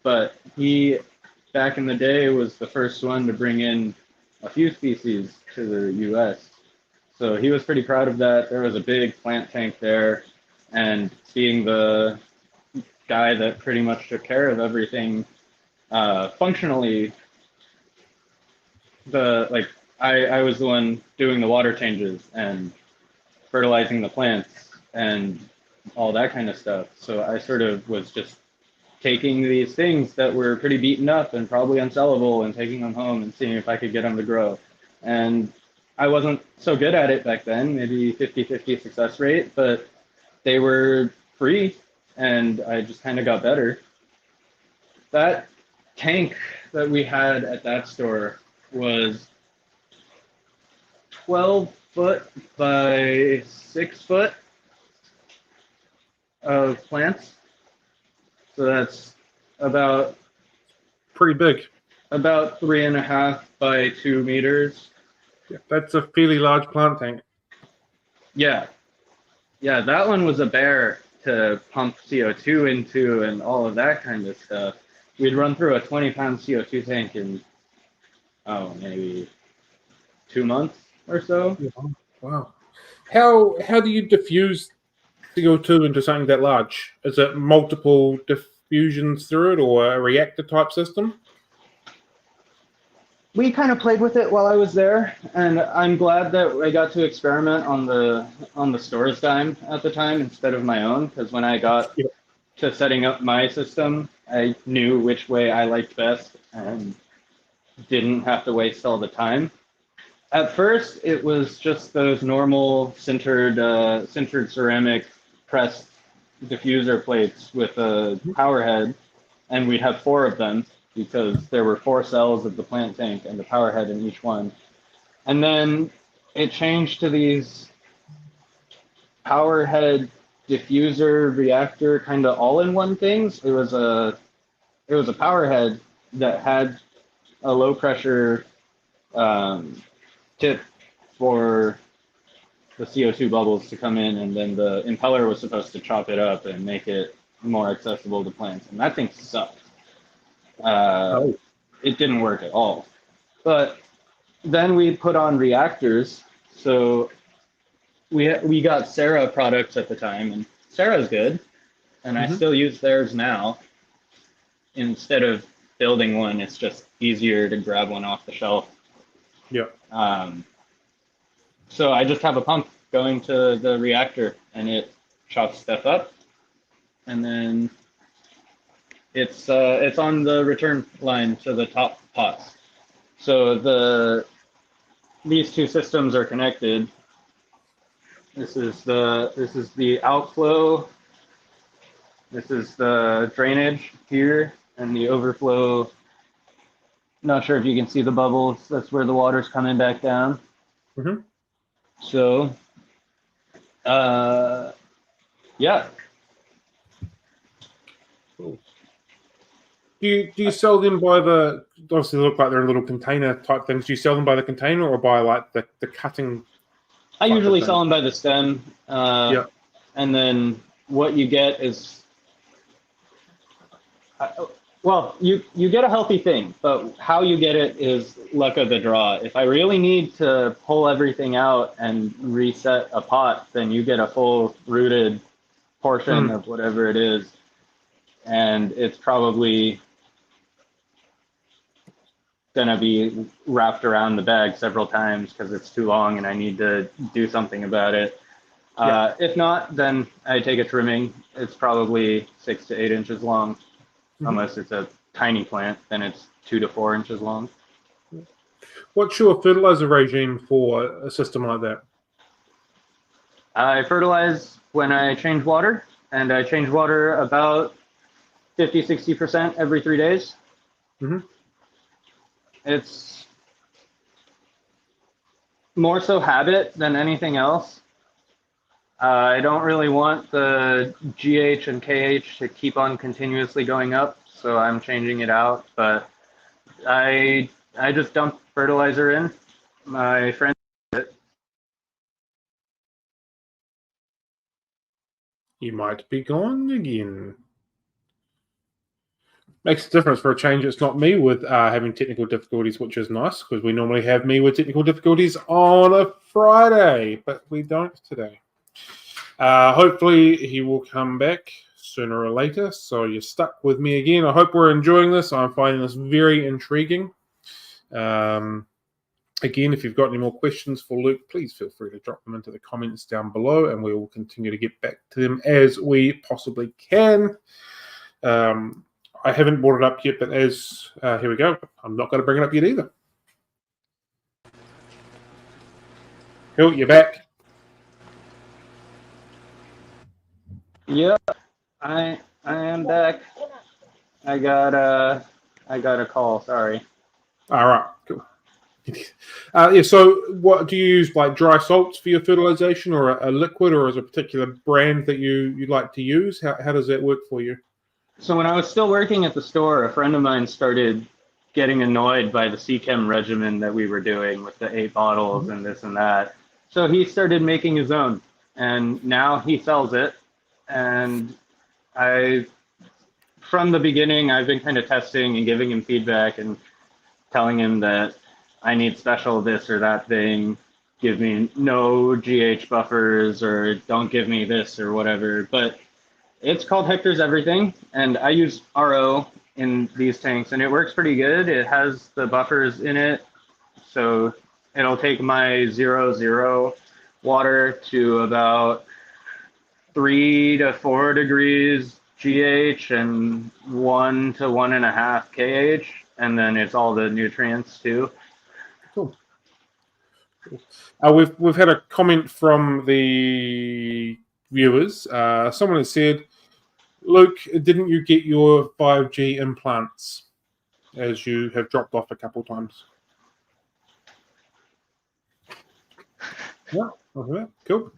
But he, back in the day, was the first one to bring in a few species to the U.S. So he was pretty proud of that. There was a big plant tank there, and seeing the guy that pretty much took care of everything functionally, I was the one doing the water changes and fertilizing the plants and all that kind of stuff. So I sort of was just taking these things that were pretty beaten up and probably unsellable and taking them home and seeing if I could get them to grow. And I wasn't so good at it back then, maybe 50-50 success rate, but they were free and I just kind of got better. That tank that we had at that store was 12 foot by 6 foot of plants. So that's about Pretty big. 3.5 by 2 meters. Yeah, that's a fairly large plant tank. Yeah. Yeah, that one was a bear to pump CO2 into and all of that kind of stuff. We'd run through a 20-pound CO2 tank in, maybe 2 months or so. Yeah. Wow. How do you diffuse CO2 into something that large? Is it multiple diffusions through it or a reactor type system? We kind of played with it while I was there, and I'm glad that I got to experiment on the store's dime at the time instead of my own, because when I got Yeah. to setting up my system, I knew which way I liked best and didn't have to waste all the time. At first, it was just those normal sintered ceramic pressed diffuser plates with a power head, and we'd have 4 of them because there were 4 cells of the plant tank and the power head in each one. And then it changed to these power head diffuser reactor kind of all-in-one things. It was a power head that had a low pressure tip for the CO2 bubbles to come in, and then the impeller was supposed to chop it up and make it more accessible to plants. And that thing sucked. It didn't work at all. But then we put on reactors. So we got Sarah products at the time, and Sarah's good, and I still use theirs now. Instead of building one, it's just easier to grab one off the shelf. Yeah. So I just have a pump going to the reactor, and it chops stuff up, and then it's on the return line to the top pots. So these 2 systems are connected. This is the outflow. This is the drainage here, and the overflow. Not sure if you can see the bubbles. That's where the water's coming back down. Mm-hmm. So, yeah. Cool. Do you sell them by the, obviously they look like they're little container type things. Do you sell them by the container or by like the cutting? I usually sell them by the stem. Yeah. And then what you get is, well, you get a healthy thing, but how you get it is luck of the draw. If I really need to pull everything out and reset a pot, then you get a full rooted portion of whatever it is. And it's probably gonna be wrapped around the bag several times because it's too long and I need to do something about it. If not, then I take a trimming. It's probably 6 to 8 inches long. Unless it's a tiny plant, then it's 2 to 4 inches long. What's your fertilizer regime for a system like that? I fertilize when I change water, and I change water about 50-60% every 3 days. It's more so habit than anything else. I don't really want the GH and KH to keep on continuously going up, so I'm changing it out. But I just dump fertilizer in. My friend did it. You might be gone again. Makes a difference for a change. It's not me with having technical difficulties, which is nice because we normally have me with technical difficulties on a Friday, but we don't today. Hopefully he will come back sooner or later. So you're stuck with me again. I hope we're enjoying this. I'm finding this very intriguing. Again, if you've got any more questions for Luke, please feel free to drop them into the comments down below, and we will continue to get back to them as we possibly can. I haven't brought it up yet, but here we go. I'm not going to bring it up yet either. Cool, you're back. Yeah, I am back. I got a call. Sorry. All right, cool. Yeah. So, what do you use? Like dry salts for your fertilization, or a liquid, or is a particular brand that you like to use? How does that work for you? So when I was still working at the store, a friend of mine started getting annoyed by the CChem regimen that we were doing with the 8 bottles and this and that. So he started making his own, and now he sells it. And from the beginning, I've been kind of testing and giving him feedback and telling him that I need special this or that thing. Give me no GH buffers, or don't give me this or whatever. But it's called Hector's Everything, and I use RO in these tanks, and it works pretty good. It has the buffers in it, so it'll take my 0 water to about 3 to 4 degrees GH and 1 to 1.5 KH, and then it's all the nutrients too. Cool. We've had a comment from the viewers. Someone has said, Luke, didn't you get your 5G implants, as you have dropped off a couple times? Yeah, okay, cool.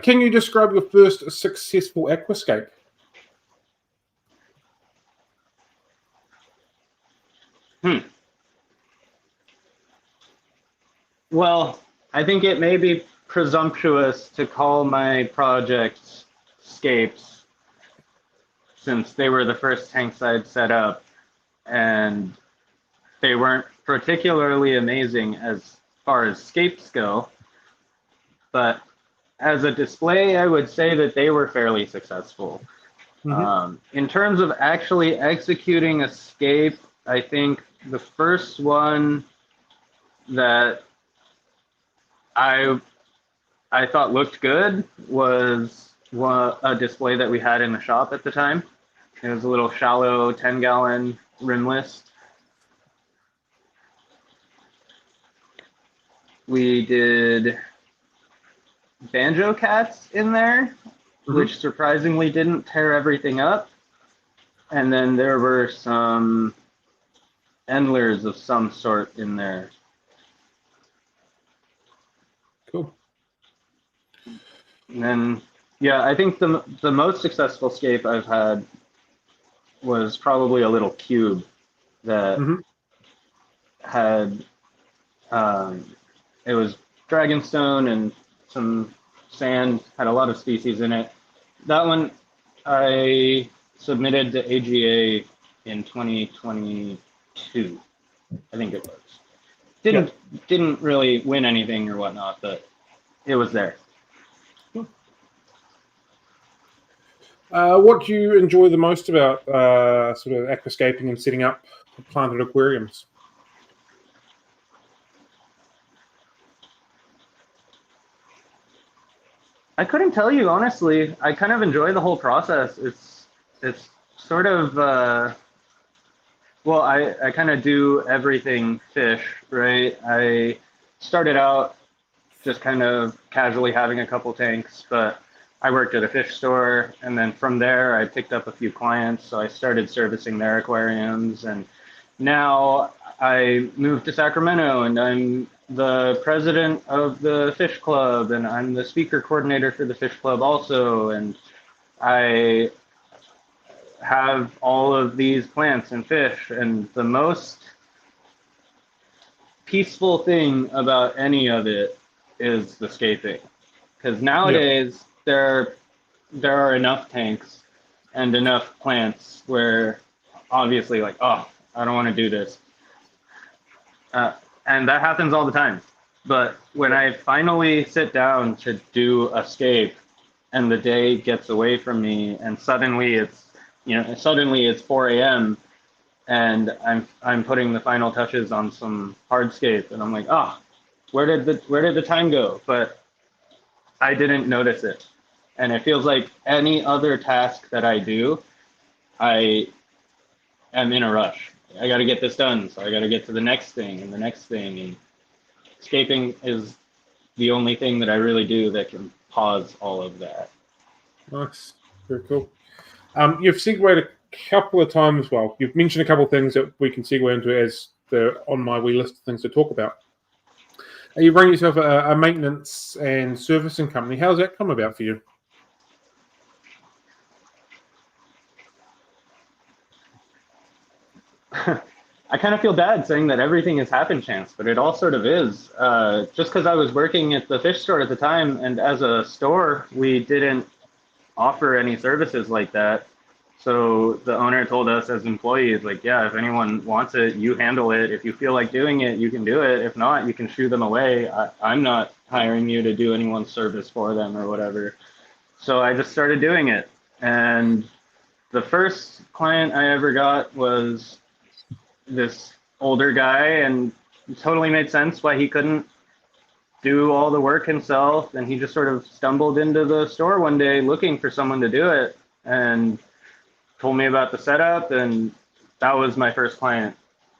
Can you describe your first successful aquascape? Well, I think it may be presumptuous to call my projects scapes, since they were the first tanks I'd set up, and they weren't particularly amazing as far as scapes go. But as a display, I would say that they were fairly successful. In terms of actually executing a scape, I think the first one that I thought looked good was a display that we had in the shop at the time. It was a little shallow 10-gallon rimless. We did banjo cats in there, which surprisingly didn't tear everything up. And then there were some endlers of some sort in there. Cool. And then, yeah, I think the most successful scape I've had was probably a little cube that had, it was dragonstone and some sand, had a lot of species in it. That one I submitted to AGA in 2022, I think it was. Didn't really win anything or whatnot, but it was there. What do you enjoy the most about sort of aquascaping and setting up planted aquariums? I couldn't tell you, honestly. I kind of enjoy the whole process. It's sort of, well, I kind of do everything fish, right? I started out just kind of casually having a couple tanks, but I worked at a fish store, and then from there I picked up a few clients, so I started servicing their aquariums, and now I moved to Sacramento, and I'm the president of the fish club, and I'm the speaker coordinator for the fish club also, and I have all of these plants and fish, and the most peaceful thing about any of it is the scaping, because nowadays there are enough tanks and enough plants where obviously like, oh, I don't want to do this, and that happens all the time. But when I finally sit down to do a scape and the day gets away from me, and suddenly it's 4 a.m. and I'm putting the final touches on some hardscape, and I'm like, oh, where did the time go? But I didn't notice it. And it feels like any other task that I do, I am in a rush. I got to get this done, so I got to get to the next thing and the next thing. And scaping is the only thing that I really do that can pause all of that. Nice, very cool. You've segued couple of times. Well, you've mentioned a couple of things that we can segue into as they're on my wee list of things to talk about. You run yourself a maintenance and servicing company. How's that come about for you? I kind of feel bad saying that everything is happen chance, but it all sort of is. Just because I was working at the fish store at the time, and as a store, we didn't offer any services like that. So the owner told us as employees, like, yeah, if anyone wants it, you handle it. If you feel like doing it, you can do it. If not, you can shoo them away. I'm not hiring you to do anyone's service for them or whatever. So I just started doing it. And the first client I ever got was this older guy, and it totally made sense why he couldn't do all the work himself. And he just sort of stumbled into the store one day looking for someone to do it and told me about the setup, and that was my first client.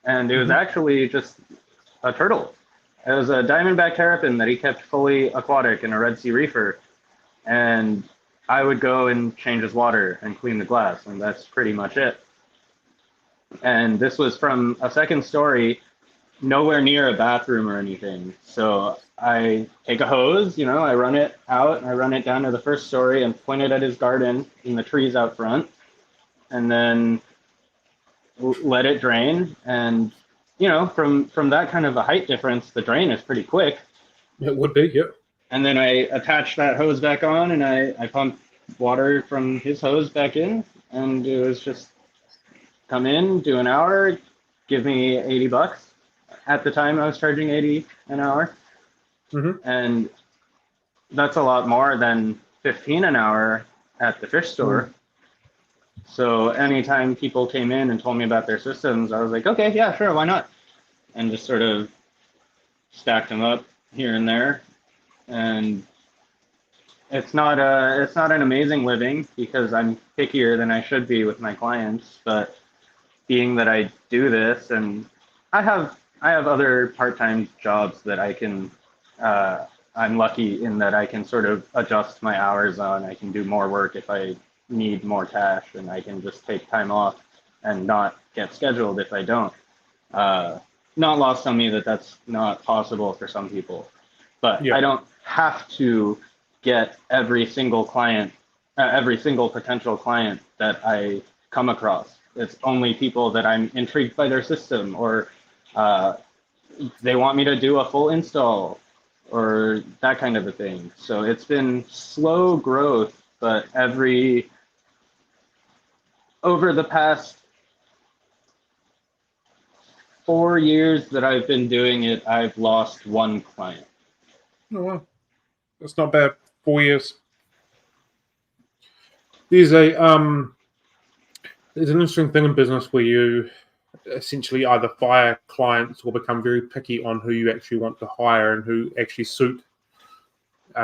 And it was actually just a turtle. It was a diamondback terrapin that he kept fully aquatic in a Red Sea reefer. And I would go and change his water and clean the glass, and that's pretty much it. And this was from a second story, nowhere near a bathroom or anything. So I take a hose, I run it out, and I run it down to the first story and point it at his garden in the trees out front, and then let it drain. And, from that kind of a height difference, the drain is pretty quick. It would be, yeah. And then I attach that hose back on, and I pump water from his hose back in, and it was just come in, do an hour, give me $80. At the time, I was charging $80 an hour. And that's a lot more than $15 an hour at the fish store. So anytime people came in and told me about their systems, I was like, okay, yeah, sure, why not? And just sort of stacked them up here and there. And it's not an amazing living because I'm pickier than I should be with my clients, but being that I do this, and I have other part-time jobs that I can, I'm lucky in that I can sort of adjust my hours on. I can do more work if I need more cash, and I can just take time off and not get scheduled if I don't. Not lost on me that that's not possible for some people, but yeah. I don't have to get every single potential client that I come across. It's only people that I'm intrigued by their system, or they want me to do a full install, or that kind of a thing. So it's been slow growth, but over the past 4 years that I've been doing it, I've lost one client. Oh, wow. That's not bad. 4 years. There's an interesting thing in business where you essentially either fire clients or become very picky on who you actually want to hire and who actually suit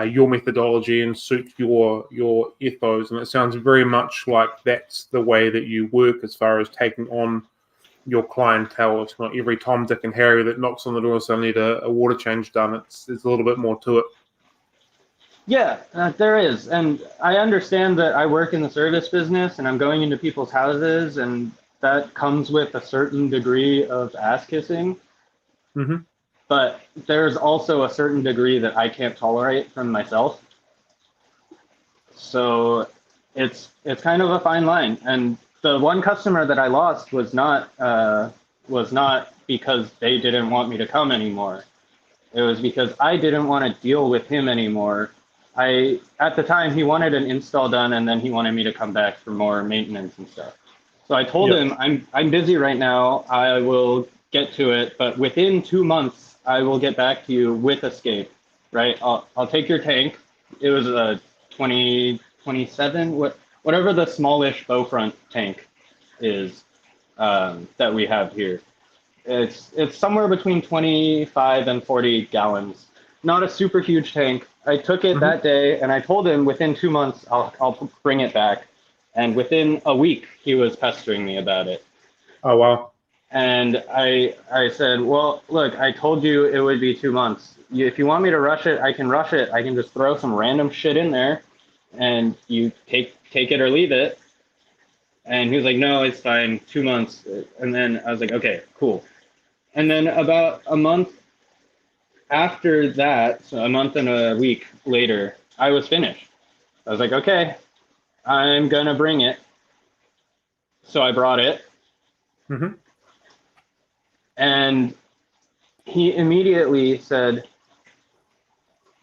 your methodology and suit your ethos. And it sounds very much like that's the way that you work as far as taking on your clientele. It's not every Tom, Dick, and Harry that knocks on the door saying, I need a water change done. There's a little bit more to it. Yeah, there is. And I understand that I work in the service business and I'm going into people's houses, and that comes with a certain degree of ass kissing. But there's also a certain degree that I can't tolerate from myself. So it's kind of a fine line. And the one customer that I lost was not because they didn't want me to come anymore. It was because I didn't want to deal with him anymore. At the time, he wanted an install done, and then he wanted me to come back for more maintenance and stuff. So I told him, I'm busy right now. I will get to it, but within 2 months, I will get back to you with Escape. Right? I'll take your tank. It was a 27, whatever the smallish bow front tank is that we have here. It's somewhere between 25 and 40 gallons. Not a super huge tank. I took it that day, and I told him within 2 months I'll bring it back. And within a week, he was pestering me about it. Oh, wow. And I said, well, look, I told you it would be 2 months. If you want me to rush it, I can rush it. I can just throw some random shit in there, and you take it or leave it. And he was like, no, it's fine, 2 months. And then I was like, okay, cool. And then about a month after that, so a month and a week later, I was finished. I was like, okay, I'm gonna bring it. So I brought it. Mm-hmm. And he immediately said,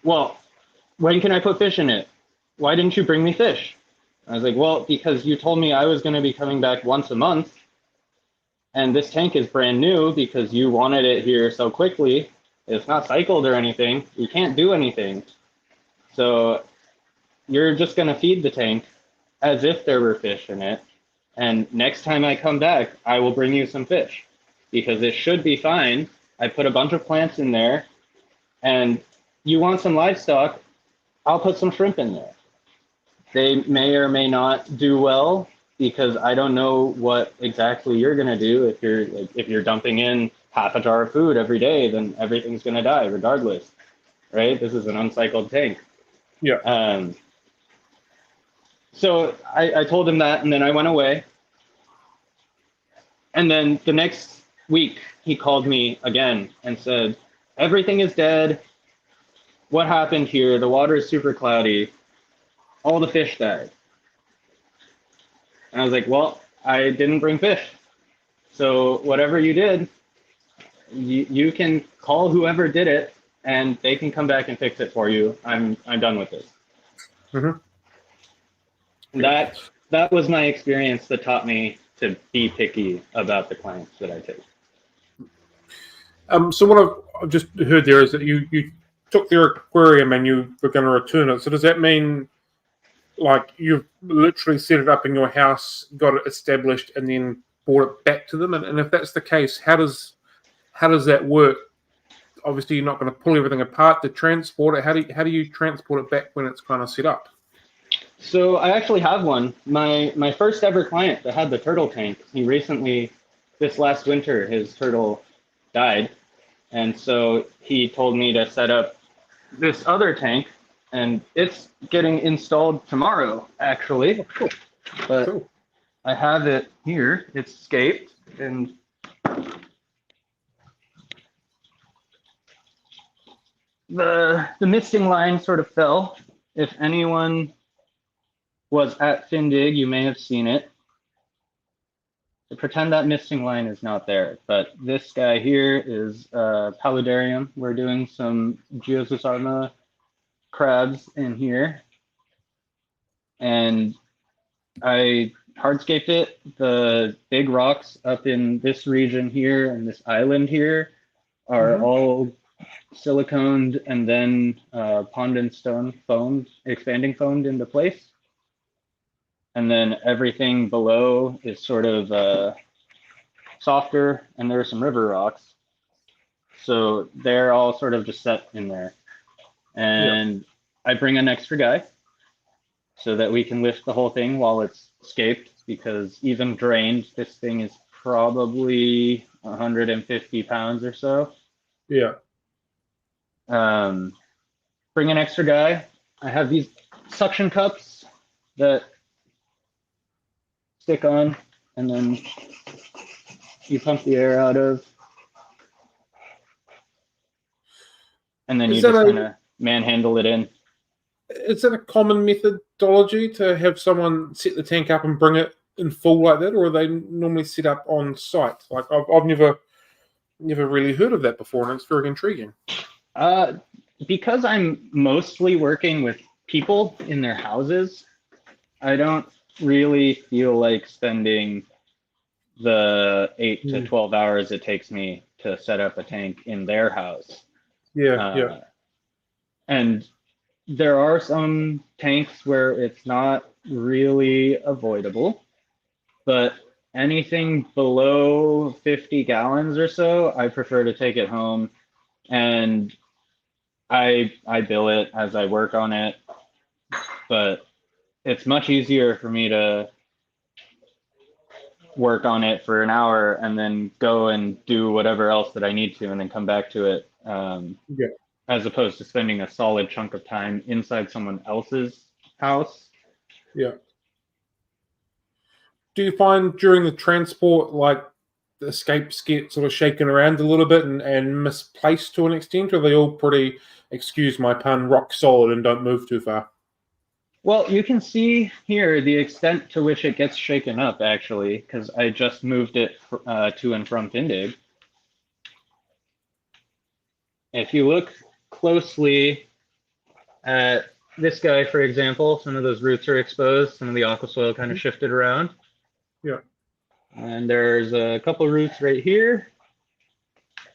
well, when can I put fish in it? Why didn't you bring me fish? I was like, well, because you told me I was going to be coming back once a month. And this tank is brand new because you wanted it here so quickly. It's not cycled or anything. You can't do anything. So you're just going to feed the tank as if there were fish in it. And next time I come back, I will bring you some fish because it should be fine. I put a bunch of plants in there, and you want some livestock, I'll put some shrimp in there. They may or may not do well because I don't know what exactly you're going to do. If you're dumping in half a jar of food every day, then everything's going to die regardless, right? This is an uncycled tank. Yeah. So I told him that, and then I went away. And then the next week, he called me again and said, everything is dead. What happened here? The water is super cloudy. All the fish died. And I was like, well, I didn't bring fish. So whatever you did, you can call whoever did it, and they can come back and fix it for you. I'm done with this. Mm-hmm. That was my experience that taught me to be picky about the clients that I take. So what I've just heard there is that you took their aquarium and you were going to return it. So does that mean like you've literally set it up in your house, got it established, and then brought it back to them? And if that's the case, how does that work? Obviously, you're not going to pull everything apart to transport it. How do you transport it back when it's kind of set up? So I actually have one. My first ever client that had the turtle tank, he recently, this last winter, his turtle died. And so he told me to set up this other tank, and it's getting installed tomorrow, actually. But Cool. I have it here. It's scaped, and the misting line sort of fell. If anyone was at Findig, you may have seen it. So pretend that misting line is not there, but this guy here is paludarium. We're doing some Geosarma crabs in here, and I hardscaped it. The big rocks up in this region here and this island here are all siliconed and then pond and stone foamed, expanding foamed into place. And then everything below is sort of softer, and there are some river rocks. So they're all sort of just set in there. And I bring an extra guy so that we can lift the whole thing while it's scaped, because even drained, this thing is probably 150 pounds or so. Yeah. Bring an extra guy. I have these suction cups that stick on, and then you pump the air out of, and then you just kind of manhandle it in. Is that a common methodology to have someone set the tank up and bring it in full like that, or are they normally set up on site? Like I've never really heard of that before, and it's very intriguing. Because I'm mostly working with people in their houses, I don't really feel like spending the 8 to 12 hours it takes me to set up a tank in their house. Yeah. And there are some tanks where it's not really avoidable, but anything below 50 gallons or so, I prefer to take it home, and I bill it as I work on it. But it's much easier for me to work on it for an hour and then go and do whatever else that I need to and then come back to it, as opposed to spending a solid chunk of time inside someone else's house. Yeah. do you find during the transport, like the escapes get sort of shaken around a little bit and misplaced to an extent, or are they all pretty, excuse my pun, rock solid and don't move too far? Well, you can see here the extent to which it gets shaken up, actually, because I just moved it to and from Findig. If you look closely at this guy, for example, some of those roots are exposed, some of the aquasoil kind of shifted around. Yeah. And there's a couple roots right here.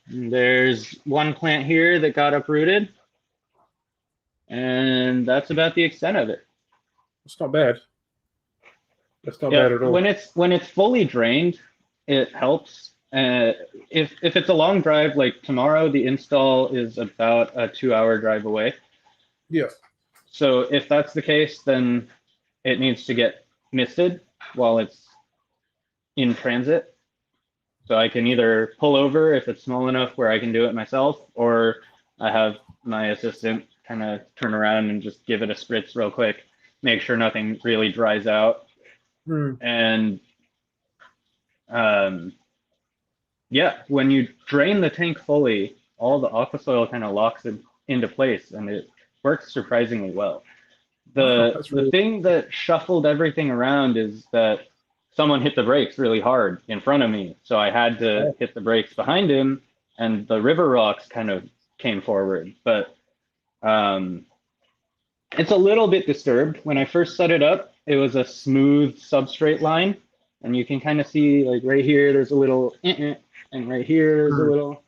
And there's one plant here that got uprooted. And that's about the extent of it. It's not bad. That's not bad at all. When it's fully drained, it helps. If it's a long drive, like tomorrow, the install is about a 2-hour drive away. Yeah. So if that's the case, then it needs to get misted while it's in transit. So I can either pull over if it's small enough where I can do it myself, or I have my assistant kind of turn around and just give it a spritz real quick, make sure nothing really dries out. And yeah, when you drain the tank fully, all the aquasoil kind of locks it into place, and it works surprisingly well. The thing that shuffled everything around is that someone hit the brakes really hard in front of me. So I had to hit the brakes behind him, and the river rocks kind of came forward. But it's a little bit disturbed. When I first set it up, it was a smooth substrate line. And you can kind of see, like right here, there's a little, and right here, there's a little.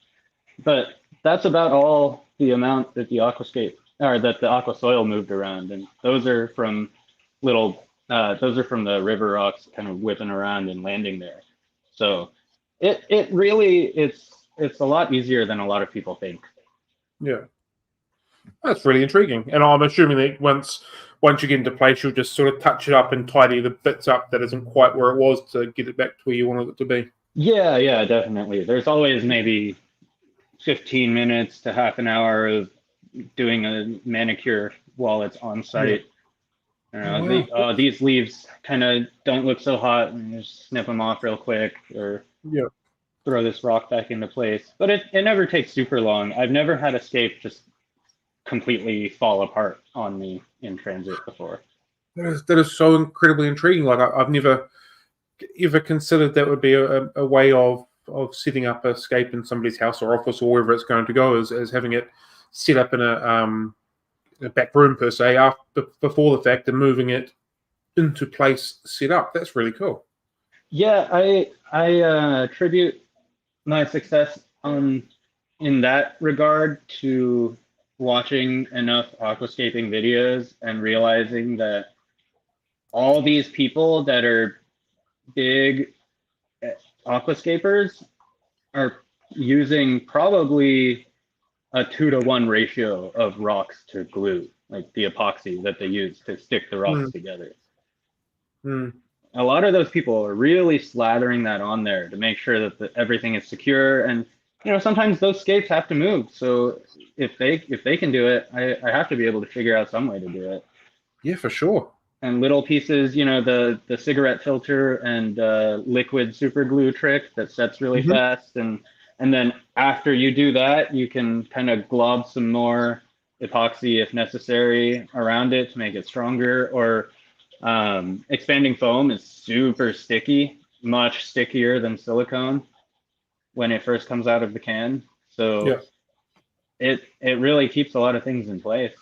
But that's about all the amount that the aquascape, or that the aquasoil moved around. And those are from those are from the river rocks kind of whipping around and landing there. So it really, it's a lot easier than a lot of people think. Yeah. That's really intriguing. And I'm assuming that once you get into place, you'll just sort of touch it up and tidy the bits up that isn't quite where it was to get it back to where you wanted it to be. Yeah, definitely. There's always maybe 15 minutes to half an hour of doing a manicure while it's on site. Yeah. These leaves kind of don't look so hot, and just snip them off real quick, or throw this rock back into place. But it never takes super long. I've never had escape just completely fall apart on me in transit before. That is so incredibly intriguing. Like I've never ever considered that would be a way of setting up an escape in somebody's house or office or wherever it's going to go, as having it set up in a back room per se before the fact and moving it into place set up. That's really cool. Yeah, I attribute my success in that regard to watching enough aquascaping videos and realizing that all these people that are big aquascapers are using probably a 2-to-1 ratio of rocks to glue, like the epoxy that they use to stick the rocks together. A lot of those people are really slathering that on there to make sure that everything is secure. And sometimes those scapes have to move. So if they can do it, I have to be able to figure out some way to do it. Yeah, for sure. And little pieces, the cigarette filter and liquid super glue trick that sets really fast, and then after you do that, you can kind of glob some more epoxy if necessary around it to make it stronger. Or expanding foam is super sticky, much stickier than silicone when it first comes out of the can. So it really keeps a lot of things in place.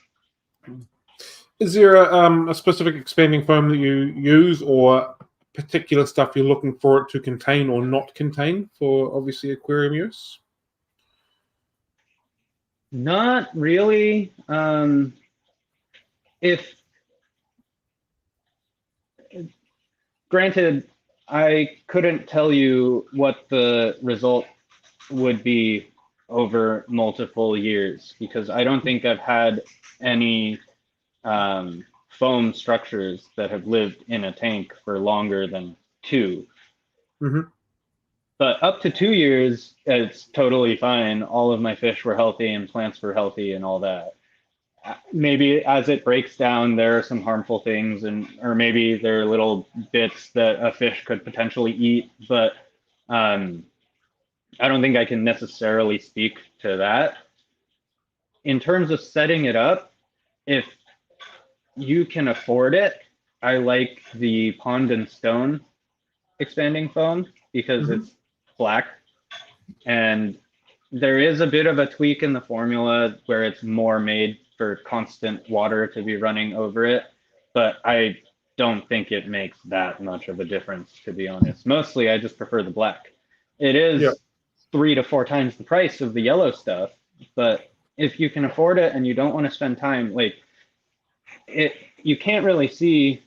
Is there a specific expanding foam that you use, or particular stuff you're looking for it to contain or not contain for obviously aquarium use? Not really. Granted, I couldn't tell you what the result would be over multiple years, because I don't think I've had any foam structures that have lived in a tank for longer than 2. But up to 2 years, it's totally fine. All of my fish were healthy and plants were healthy and all that. maybe as it breaks down, there are some harmful things, or maybe there are little bits that a fish could potentially eat, but I don't think I can necessarily speak to that. In terms of setting it up, if you can afford it, I like the Pond and Stone expanding foam because it's black, and there is a bit of a tweak in the formula where it's more made for constant water to be running over it, but I don't think it makes that much of a difference, to be honest. Mostly I just prefer the black. It is 3 to 4 times the price of the yellow stuff, but if you can afford it and you don't want to spend time, like you can't really see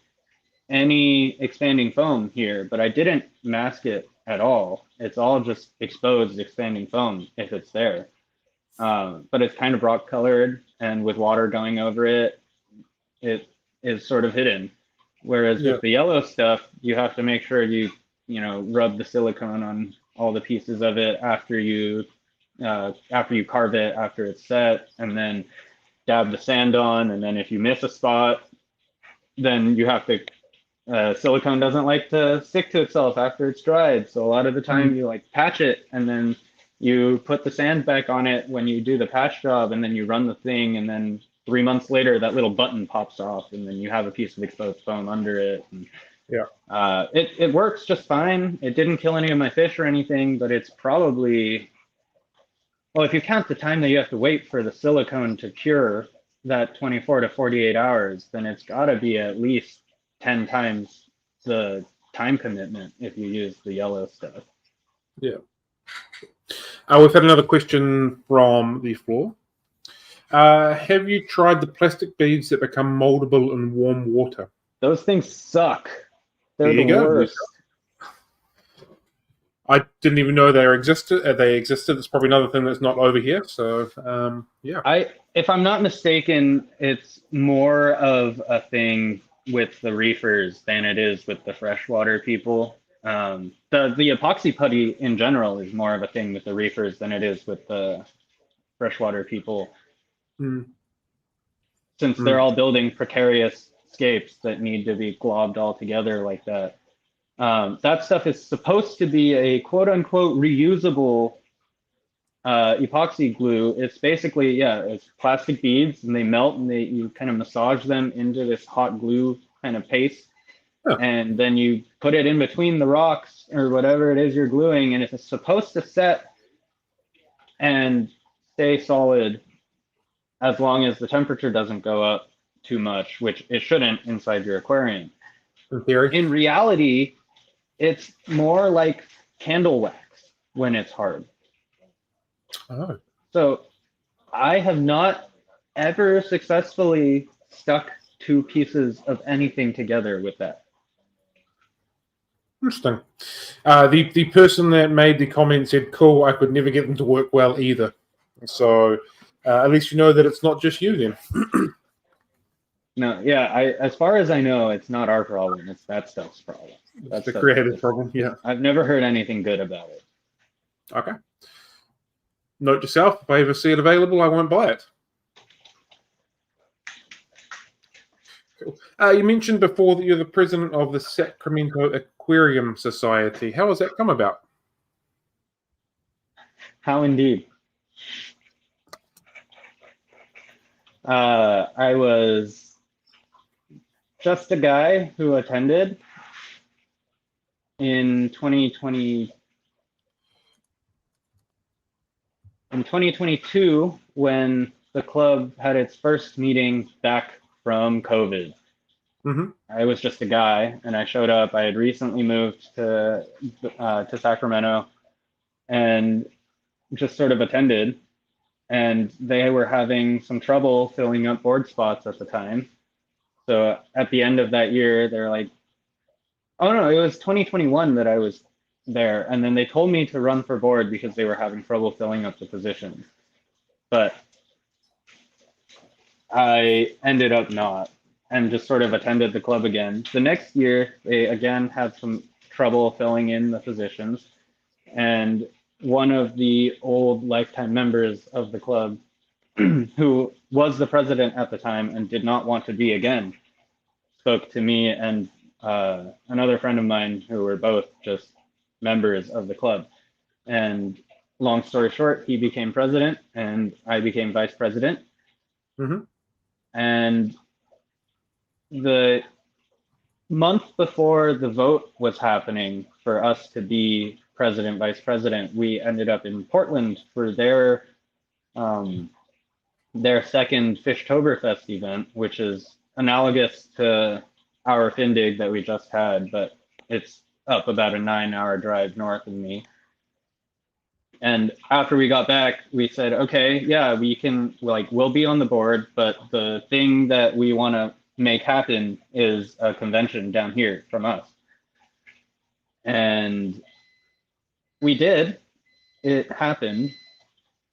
any expanding foam here, but I didn't mask it at all. It's all just exposed expanding foam if it's there. But it's kind of rock colored, and with water going over it, it is sort of hidden. Whereas with the yellow stuff, you have to make sure you rub the silicone on all the pieces of it after you carve it, after it's set, and then dab the sand on. And then if you miss a spot, then you have to silicone doesn't like to stick to itself after it's dried, so a lot of the time you like patch it and then you put the sand back on it when you do the patch job, and then you run the thing, and then 3 months later that little button pops off, and then you have a piece of exposed foam under it. And it works just fine. It didn't kill any of my fish or anything, but it's probably, well, if you count the time that you have to wait for the silicone to cure, that 24 to 48 hours, then it's got to be at least 10 times the time commitment if you use the yellow stuff. Yeah. We've had another question from the floor. Have you tried the plastic beads that become moldable in warm water? Those things suck. They're the worst. I didn't even know they existed. It's probably another thing that's not over here. So, if I'm not mistaken, it's more of a thing with the reefers than it is with the freshwater people. The epoxy putty in general is more of a thing with the reefers than it is with the freshwater people. Since they're all building precarious scapes that need to be globbed all together like that. That stuff is supposed to be a quote unquote reusable epoxy glue. It's basically, it's plastic beads, and they melt, and you kind of massage them into this hot glue kind of paste. And then you put it in between the rocks or whatever it is you're gluing, and it's supposed to set and stay solid as long as the temperature doesn't go up too much, which it shouldn't inside your aquarium. In theory. In reality, it's more like candle wax when it's hard. Oh. So I have not ever successfully stuck 2 pieces of anything together with that. Interesting. The person that made the comment said, cool, I could never get them to work well either. So at least you know that it's not just you then. No, as far as I know, it's not our problem. It's that stuff's problem. That's the creative problem, yeah. I've never heard anything good about it. Okay. Note to self, if I ever see it available, I won't buy it. Cool. You mentioned before that you're the president of the Sacramento Aquarium Society. How has that come about? How indeed. I was just a guy who attended in 2020. In 2022, when the club had its first meeting back from COVID. I was just a guy, and I showed up. I had recently moved to Sacramento, and just sort of attended. And they were having some trouble filling up board spots at the time. So at the end of that year, they're like, oh no, it was 2021 that I was there. And then they told me to run for board because they were having trouble filling up the positions. But I ended up not, and just sort of attended the club again. The next year, they again had some trouble filling in the positions. And one of the old lifetime members of the club who was the president at the time and did not want to be again, spoke to me and another friend of mine who were both just members of the club. And long story short, he became president and I became vice president. Mhm. And the month before the vote was happening for us to be president, vice president, we ended up in Portland for their second Fishtoberfest event, which is analogous to our Findig that we just had, but it's up about a 9-hour drive north of me. And after we got back, we said, okay, yeah, we can, like, we'll be on the board, but the thing that we want to make happen is a convention down here from us. And we did. It happened.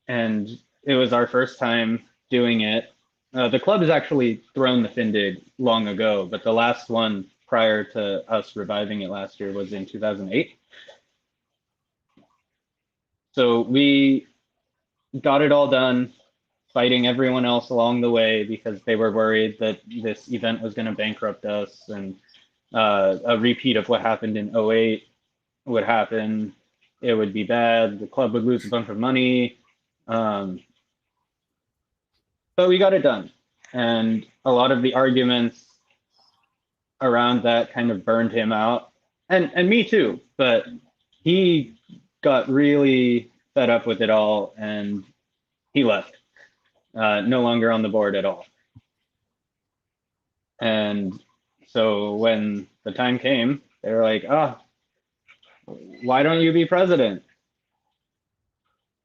And it was our first time doing it. The club has actually thrown the Findig long ago, but the last one prior to us reviving it last year was in 2008. So we got it all done, fighting everyone else along the way because they were worried that this event was going to bankrupt us and a repeat of what happened in 2008 would happen. It would be bad. The club would lose a bunch of money. But we got it done. And a lot of the arguments around that kind of burned him out. And me too. But he got really fed up with it all and he left. No longer on the board at all. And so when the time came, they were like, why don't you be president?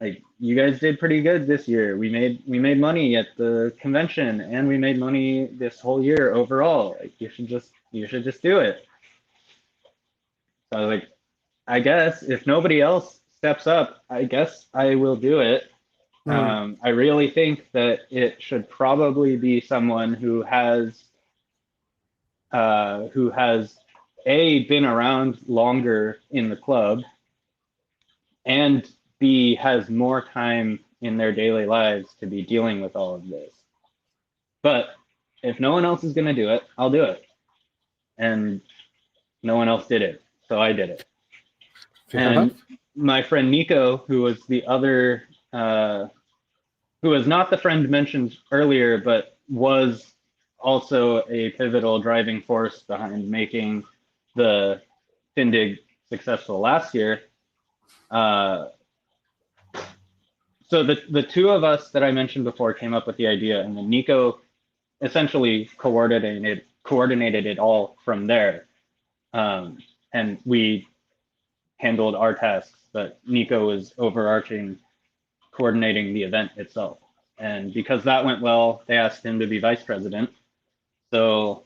Like, you guys did pretty good this year. We made money at the convention and we made money this whole year overall. Like, you should just do it. So I was like, I guess if nobody else steps up, I guess I will do it. I really think that it should probably be someone who has been around longer in the club, and B, has more time in their daily lives to be dealing with all of this. But if no one else is going to do it, I'll do it. And no one else did it, so I did it. Fair and enough. My friend Nico, who was the other, who was not the friend mentioned earlier, but was also a pivotal driving force behind making the Findig successful last year. So the two of us that I mentioned before came up with the idea, and then Nico essentially coordinated it all from there. And we handled our tasks, but Nico was overarching, coordinating the event itself. And because that went well, they asked him to be vice president. So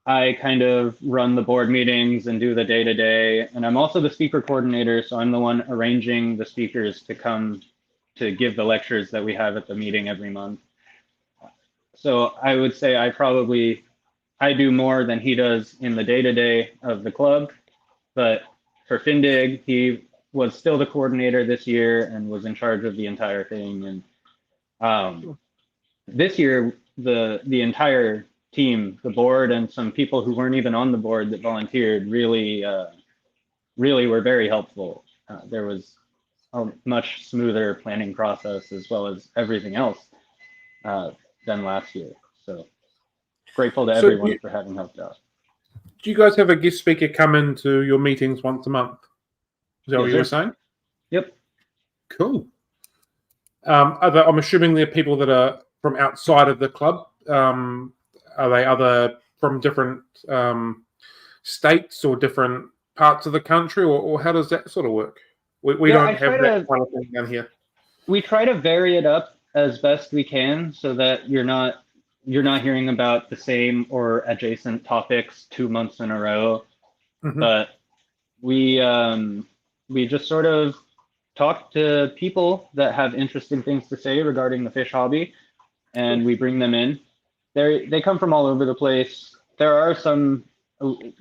I kind of run the board meetings and do the day-to-day. And I'm also the speaker coordinator, so I'm the one arranging the speakers to come to give the lectures that we have at the meeting every month. So I would say I do more than he does in the day-to-day of the club. But for Findig, he was still the coordinator this year and was in charge of the entire thing. And this year, the entire team, the board, and some people who weren't even on the board that volunteered really were very helpful. There was a much smoother planning process as well as everything else than last year. So grateful to everyone for having helped out. Do you guys have a guest speaker come into your meetings once a month? Is that what you were saying? Yep. Cool. I'm assuming they're people that are from outside of the club. Are they from different states or different parts of the country, or how does that sort of work? We don't have that kind of thing down here. We try to vary it up as best we can so that you're not hearing about the same or adjacent topics 2 months in a row. Mm-hmm. But we just sort of talk to people that have interesting things to say regarding the fish hobby, and we bring them in. They come from all over the place. There are some.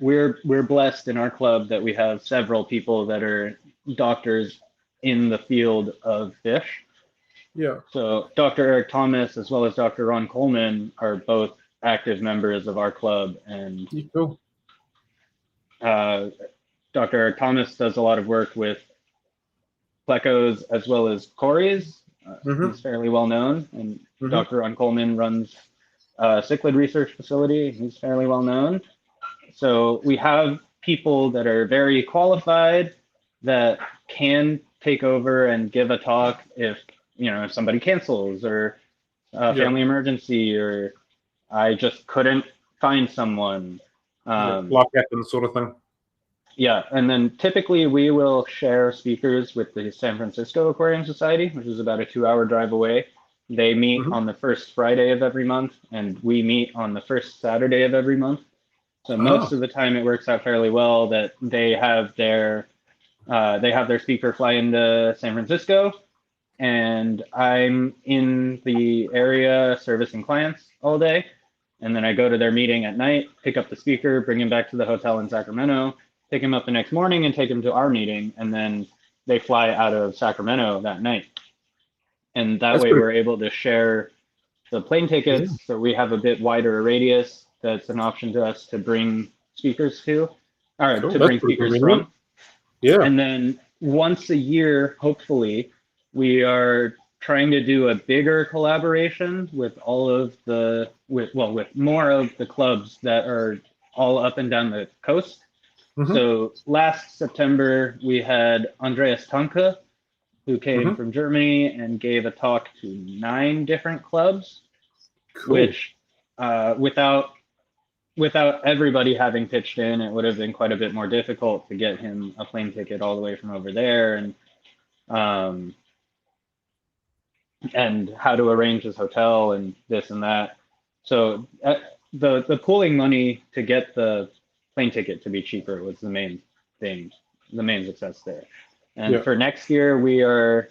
We're blessed in our club that we have several people that are doctors in the field of fish. Yeah. So Dr. Eric Thomas as well as Dr. Ron Coleman are both active members of our club, and Yeah, cool. Dr. Eric Thomas does a lot of work with plecos as well as cories. He's fairly well known, and Dr. Ron Coleman runs a cichlid research facility. He's fairly well known. So we have people that are very qualified that can take over and give a talk if somebody cancels or a family emergency, or I just couldn't find someone. Life happens, sort of thing. Yeah, and then typically we will share speakers with the San Francisco Aquarium Society, which is about a 2-hour drive away. They meet on the first Friday of every month, and we meet on the first Saturday of every month. So most of the time it works out fairly well that they have their speaker fly into San Francisco, and I'm in the area servicing clients all day. And then I go to their meeting at night, pick up the speaker, bring him back to the hotel in Sacramento, pick him up the next morning and take him to our meeting. And then they fly out of Sacramento that night. And that way we're able to share the plane tickets. So we have a bit wider radius. That's an option to us to bring speakers to, or to bring speakers from. Yeah. And then once a year, hopefully, we are trying to do a bigger collaboration with with more of the clubs that are all up and down the coast. So last September, we had Andreas Tanke, who came from Germany and gave a talk to 9 different clubs, which without everybody having pitched in, it would have been quite a bit more difficult to get him a plane ticket all the way from over there, and how to arrange his hotel and this and that. So the pooling money to get the plane ticket to be cheaper was the main thing, the main success there. And for next year, we are,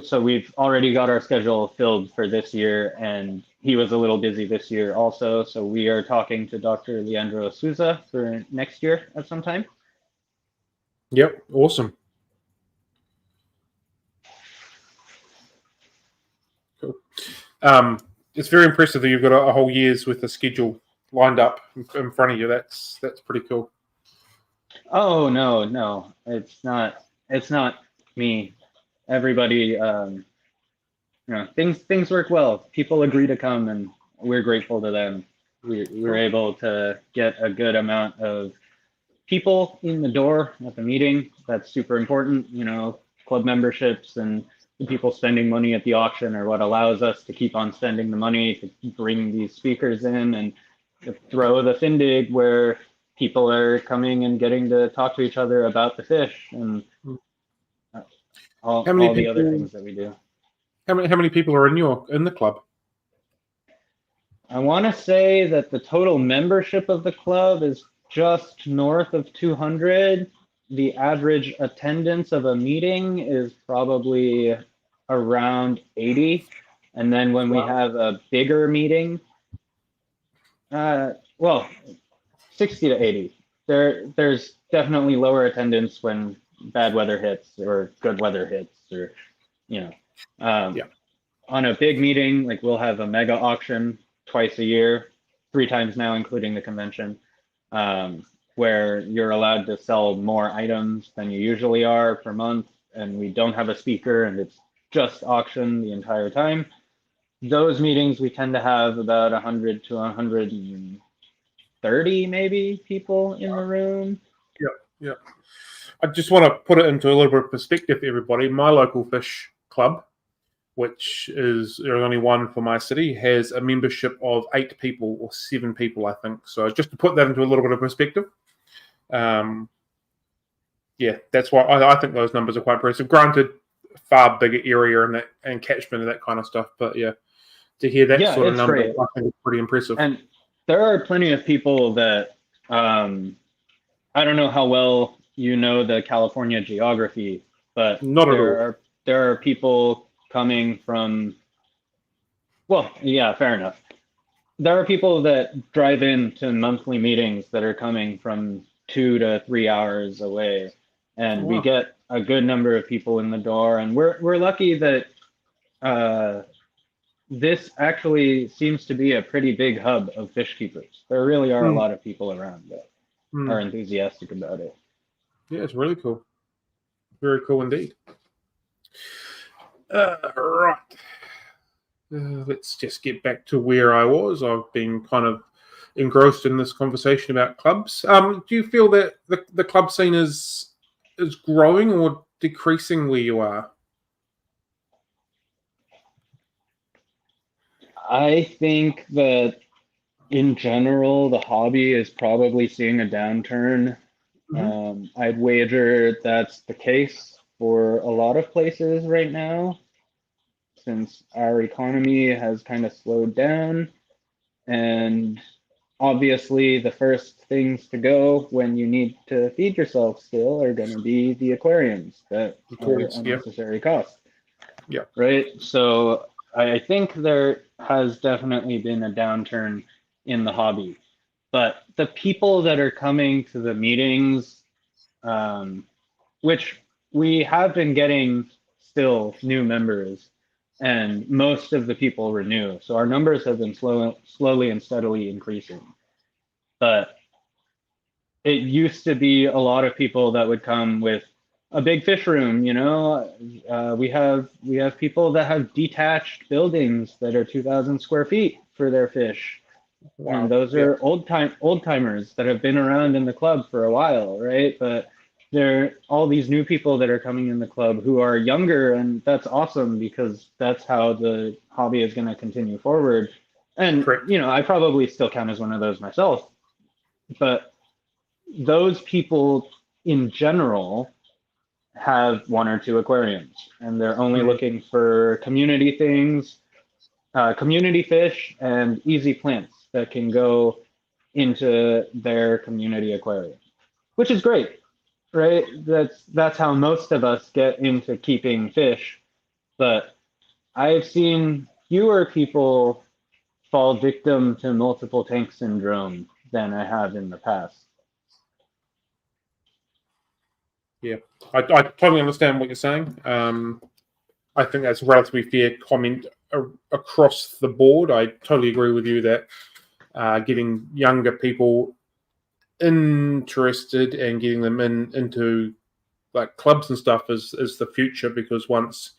so we've already got our schedule filled for this year, and he was a little busy this year also. So we are talking to Dr. Leandro Souza for next year at some time. Yep, awesome. Cool. It's very impressive that you've got a whole year's worth of schedule lined up in front of you. That's pretty cool. Oh no, it's not me. Everybody, things work well. People agree to come, and we're grateful to them. We're able to get a good amount of people in the door at the meeting. That's super important. Club memberships and the people spending money at the auction are what allows us to keep on spending the money to bring these speakers in and to throw the Findig where people are coming and getting to talk to each other about the fish and all the other things that we do. How many people are in the club? I want to say that the total membership of the club is just north of 200. The average attendance of a meeting is probably around 80. And then when we have a bigger meeting, 60 to 80. There's definitely lower attendance when bad weather hits or good weather hits, or on a big meeting, like we'll have a mega auction twice a year, 3 times now, including the convention, where you're allowed to sell more items than you usually are per month, and we don't have a speaker, and it's just auction the entire time. Those meetings, we tend to have about 100 to 130 maybe people in the room. Yeah. I just want to put it into a little bit of perspective for everybody. My local fish club, which is there's only one for my city, has a membership of 8 people or 7 people, I think. So just to put that into a little bit of perspective, that's why I think those numbers are quite impressive. Granted, far bigger area and catchment and that kind of stuff, but to hear that sort of number, great. I think it's pretty impressive. And there are plenty of people that I don't know how well you know the California geography, but there are people coming from, fair enough. There are people that drive into monthly meetings that are coming from 2 to 3 hours away, and we get a good number of people in the door, and we're lucky that this actually seems to be a pretty big hub of fish keepers. There really are a lot of people around that are enthusiastic about it. Yeah, it's really cool. Very cool indeed. Right. Let's just get back to where I was. I've been kind of engrossed in this conversation about clubs. Do you feel that the club scene is growing or decreasing where you are? I think that in general, the hobby is probably seeing a downturn. I'd wager that's the case for a lot of places right now, since our economy has kind of slowed down. And obviously, the first things to go when you need to feed yourself still are going to be the aquariums that are unnecessary cost. Yeah. Right. So I think there has definitely been a downturn in the hobby, but the people that are coming to the meetings, which we have been getting still new members, and most of the people renew. So our numbers have been slowly and steadily increasing. But it used to be a lot of people that would come with a big fish room, you know. We have people that have detached buildings that are 2,000 square feet for their fish. Wow. And those are old timers that have been around in the club for a while, right? But there are all these new people that are coming in the club who are younger, and that's awesome because that's how the hobby is going to continue forward. And you know, I probably still count as one of those myself, but those people in general have one or two aquariums, and they're only looking for community things, community fish, and easy plants that can go into their community aquarium, which is great, right? That's how most of us get into keeping fish. But I've seen fewer people fall victim to multiple tank syndrome than I have in the past. Yeah, I totally understand what you're saying. I think that's a relatively fair comment across the board. I totally agree with you that getting younger people interested and getting them into like clubs and stuff is the future, because once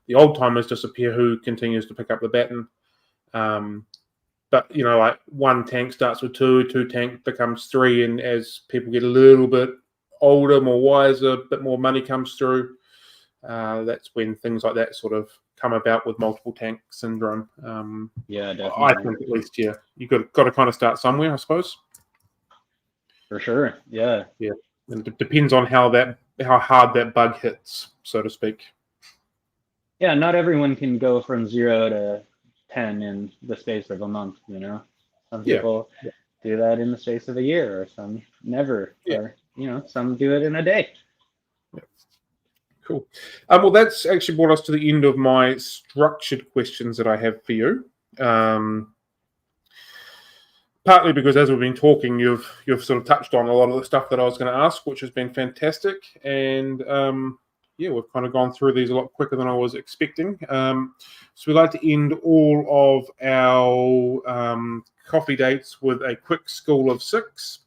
the old timers disappear, who continues to pick up the baton? But you know, like one tank starts with two tank becomes three, and as people get a little bit older, more wiser, a bit more money comes through, that's when things like that sort of come about with multiple tank syndrome. Yeah, definitely. I think at least, yeah, you got to kind of start somewhere, I suppose. For sure, yeah. Yeah, and it depends on how hard that bug hits, so to speak. Yeah, not everyone can go from 0 to 10 in the space of a month, you know. Some people do that in the space of a year, or some never, or you know, some do it in a day. Cool. Well, that's actually brought us to the end of my structured questions that I have for you. Partly because as we've been talking, you've sort of touched on a lot of the stuff that I was going to ask, which has been fantastic. And yeah, we've kind of gone through these a lot quicker than I was expecting. So we like to end all of our coffee dates with a quick school of 6,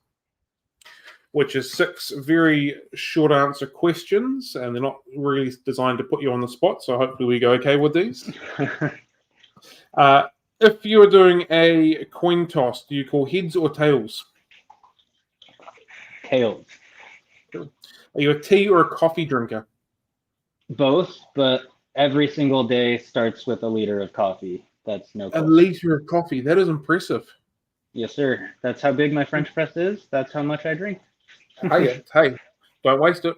which is 6 very short answer questions, and they're not really designed to put you on the spot. So hopefully we go okay with these. If you were doing a coin toss, do you call heads or tails? Tails. Are you a tea or a coffee drinker? Both, but every single day starts with a liter of coffee. That's no question. A liter of coffee. That is impressive. Yes, sir. That's how big my French press is. That's how much I drink. Hey, don't waste it.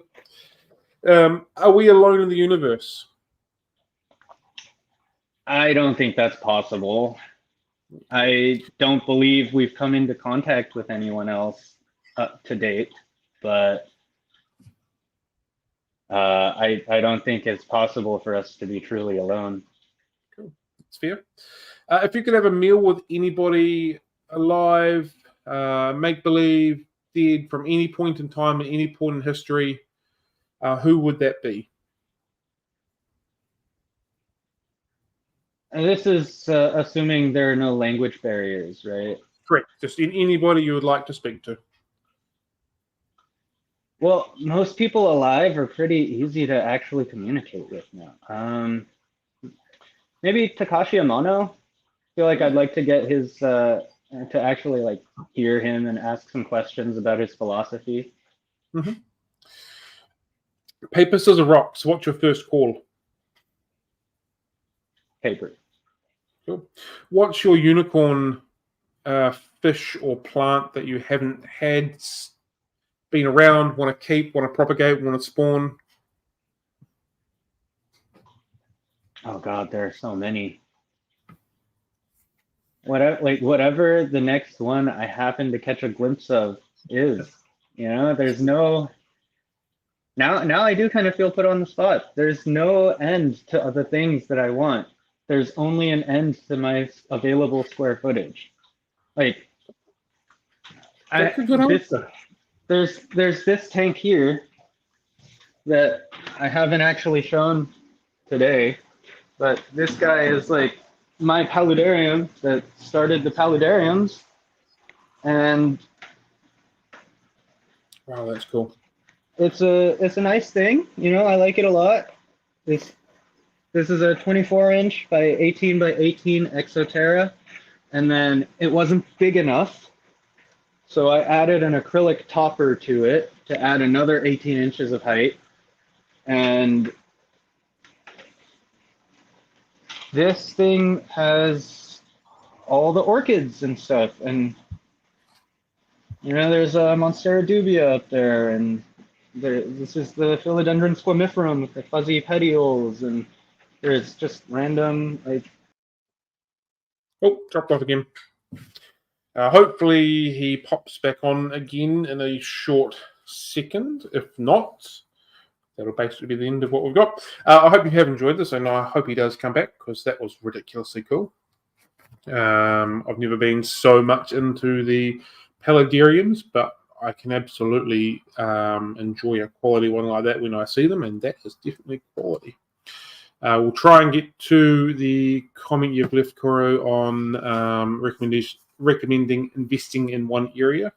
Are we alone in the universe? I don't think that's possible. I don't believe we've come into contact with anyone else up to date, but I don't think it's possible for us to be truly alone. Cool. That's fair. If you could have a meal with anybody alive, make-believe, dead, from any point in time, at any point in history, who would that be? And this is assuming there are no language barriers, right? Correct. Just anybody you would like to speak to. Well, most people alive are pretty easy to actually communicate with now. Maybe Takashi Amano. I feel like I'd like to get his to actually like hear him and ask some questions about his philosophy. Mm-hmm. Paper, scissors, rocks. What's your first call? Paper. Cool. What's your unicorn fish or plant that you haven't had, been around, want to keep, want to propagate, want to spawn? Oh God, there are so many. Whatever the next one I happen to catch a glimpse of is, there's no. Now I do kind of feel put on the spot. There's no end to the things that I want. There's only an end to my available square footage. Like, That's a good answer. There's this tank here that I haven't actually shown today, but this guy is like my paludarium that started the paludariums, and wow, that's cool. It's a nice thing, I like it a lot. This is a 24-inch by 18 by 18 Exoterra, and then it wasn't big enough, so I added an acrylic topper to it to add another 18 inches of height, and this thing has all the orchids and stuff, and there's a Monstera dubia up there, and this is the Philodendron squamiferum with the fuzzy petioles, and there's just random, like... Oh, dropped off again. Hopefully he pops back on again in a short second. If not, that'll basically be the end of what we've got. I hope you have enjoyed this, and I hope he does come back, because that was ridiculously cool. I've never been so much into the paludariums, but I can absolutely enjoy a quality one like that when I see them, and that is definitely quality. We'll try and get to the comment you've left, Koro, on recommending investing in one area.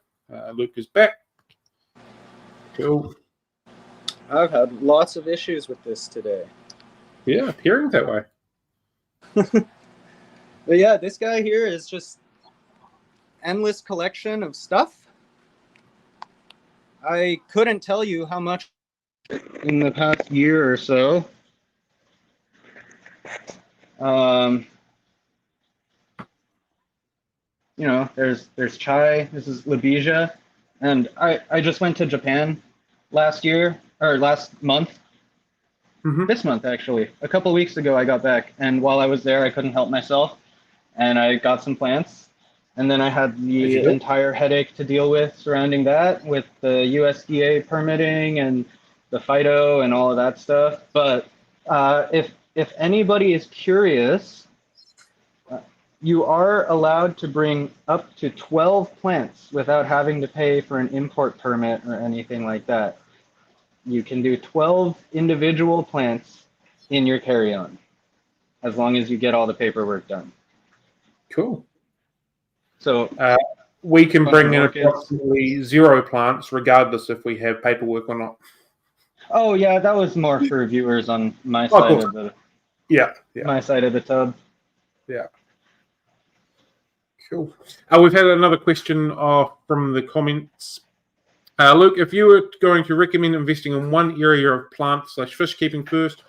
Luke is back. Cool. I've had lots of issues with this today. Yeah, appearing that way. But yeah, this guy here is just endless collection of stuff. I couldn't tell you how much in the past year or so. There's chai. This is Labesia, and I just went to Japan last month. Mm-hmm. This month, actually, a couple weeks ago, I got back, and while I was there, I couldn't help myself, and I got some plants, and then I had the entire headache to deal with surrounding that, with the USDA permitting and the phyto and all of that stuff. But if anybody is curious, you are allowed to bring up to 12 plants without having to pay for an import permit or anything like that. You can do 12 individual plants in your carry-on, as long as you get all the paperwork done. Cool. So we can bring in approximately 0 plants, regardless if we have paperwork or not. Oh yeah, that was more for viewers on my side of the my side of the tub. Yeah. Cool. We've had another question from the comments. Luke, if you were going to recommend investing in one area of plant/fish keeping first,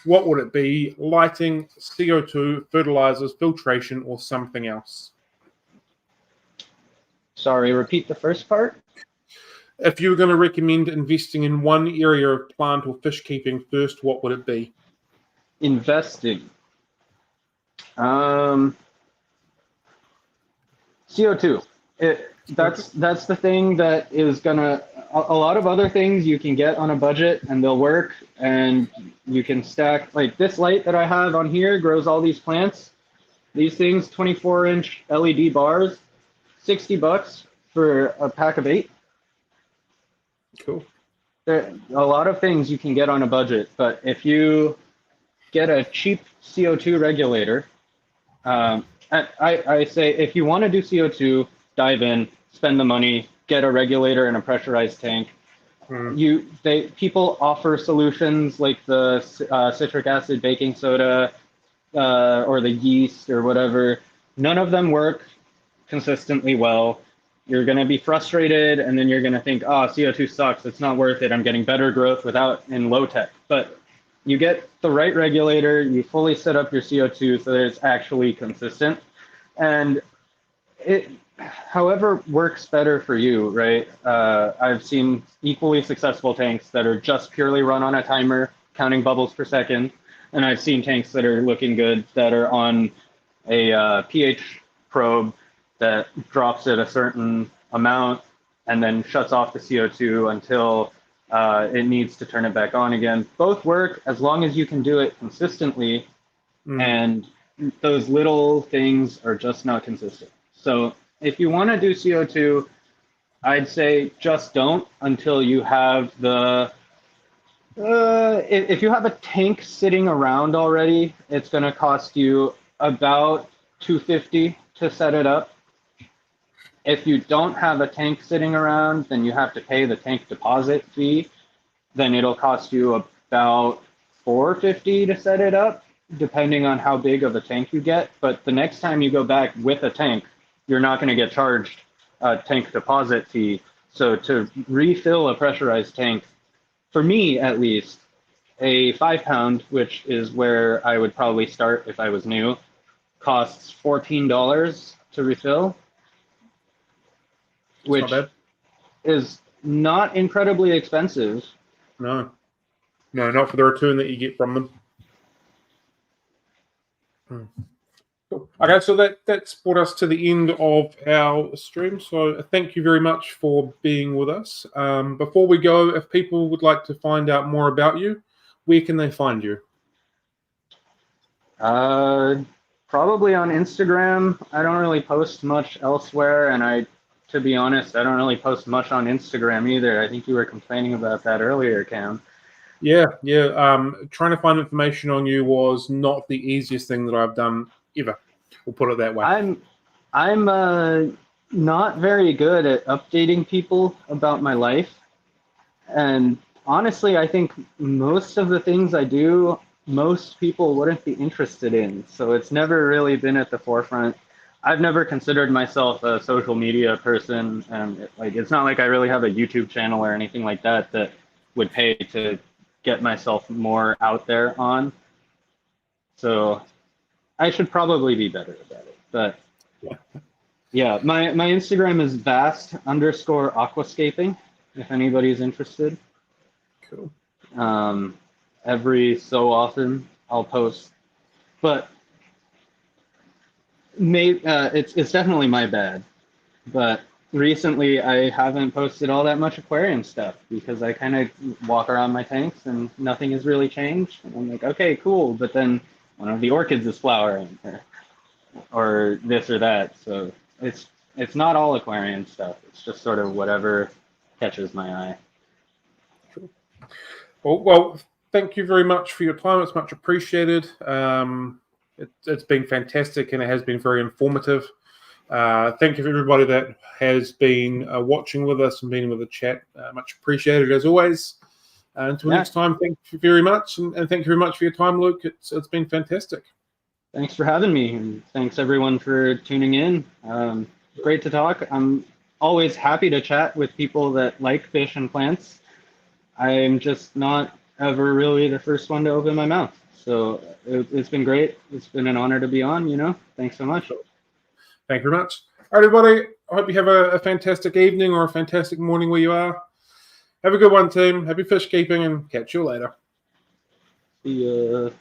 what would it be? Lighting, CO2, fertilizers, filtration, or something else? Sorry, repeat the first part. If you were going to recommend investing in one area of plant or fish keeping first, what would it be? Investing. CO2. That's the thing that is gonna. A lot of other things you can get on a budget and they'll work, and you can stack. Like this light that I have on here grows all these plants. These things, 24-inch LED bars, $60 for a pack of 8. Cool. There are a lot of things you can get on a budget, but if you get a cheap CO2 regulator, I say if you want to do CO2, dive in, spend the money, get a regulator and a pressurized tank. People offer solutions like the citric acid baking soda or the yeast or whatever. None of them work consistently well. You're going to be frustrated, and then you're going to think, oh, CO2 sucks. It's not worth it. I'm getting better growth in low tech. But you get the right regulator, you fully set up your CO2 so that it's actually consistent. And it, however works better for you, right? I've seen equally successful tanks that are just purely run on a timer, counting bubbles per second. And I've seen tanks that are looking good that are on a pH probe that drops at a certain amount and then shuts off the CO2 until it needs to turn it back on again. Both work as long as you can do it consistently, and those little things are just not consistent. So if you want to do CO2, I'd say just don't until you have the if you have a tank sitting around already, it's going to cost you about $250 to set it up. If you don't have a tank sitting around, then you have to pay the tank deposit fee. Then it'll cost you about $450 to set it up, depending on how big of a tank you get. But the next time you go back with a tank, you're not going to get charged a tank deposit fee. So to refill a pressurized tank, for me at least, a 5-pound, which is where I would probably start if I was new, costs $14 to refill, which is not incredibly expensive. No, not for the return that you get from them. Cool. Okay, so that's brought us to the end of our stream. So thank you very much for being with us. Before we go, if people would like to find out more about you, where can they find you? Probably on Instagram. I don't really post much elsewhere, and to be honest, I don't really post much on Instagram either. I think you were complaining about that earlier, Cam. Yeah. Trying to find information on you was not the easiest thing that I've done ever. We'll put it that way. I'm not very good at updating people about my life, and honestly, I think most of the things I do, most people wouldn't be interested in. So it's never really been at the forefront. I've never considered myself a social media person, and it's not like I really have a YouTube channel or anything like that that would pay to get myself more out there on. So I should probably be better about it. But yeah, my Instagram is vast_aquascaping, if anybody's interested. Cool. Every so often I'll post, but it's definitely my bad. But recently I haven't posted all that much aquarium stuff because I kind of walk around my tanks and nothing has really changed. And I'm like, okay, cool. But then one of the orchids is flowering or this or that. So it's not all aquarium stuff. It's just sort of whatever catches my eye. Sure. Well, thank you very much for your time. It's much appreciated. It's been fantastic, and it has been very informative. Thank you for everybody that has been watching with us and being with the chat. Much appreciated as always. Until next time, thank you very much, and thank you very much for your time, Luke. It's been fantastic. Thanks for having me, and thanks everyone for tuning in. Great to talk. I'm always happy to chat with people that like fish and plants. I'm just not ever really the first one to open my mouth. So it's been great. It's been an honor to be on, Thanks so much. Thank you very much. All right, everybody. I hope you have a fantastic evening or a fantastic morning where you are. Have a good one, team. Happy fish keeping, and catch you later. See ya.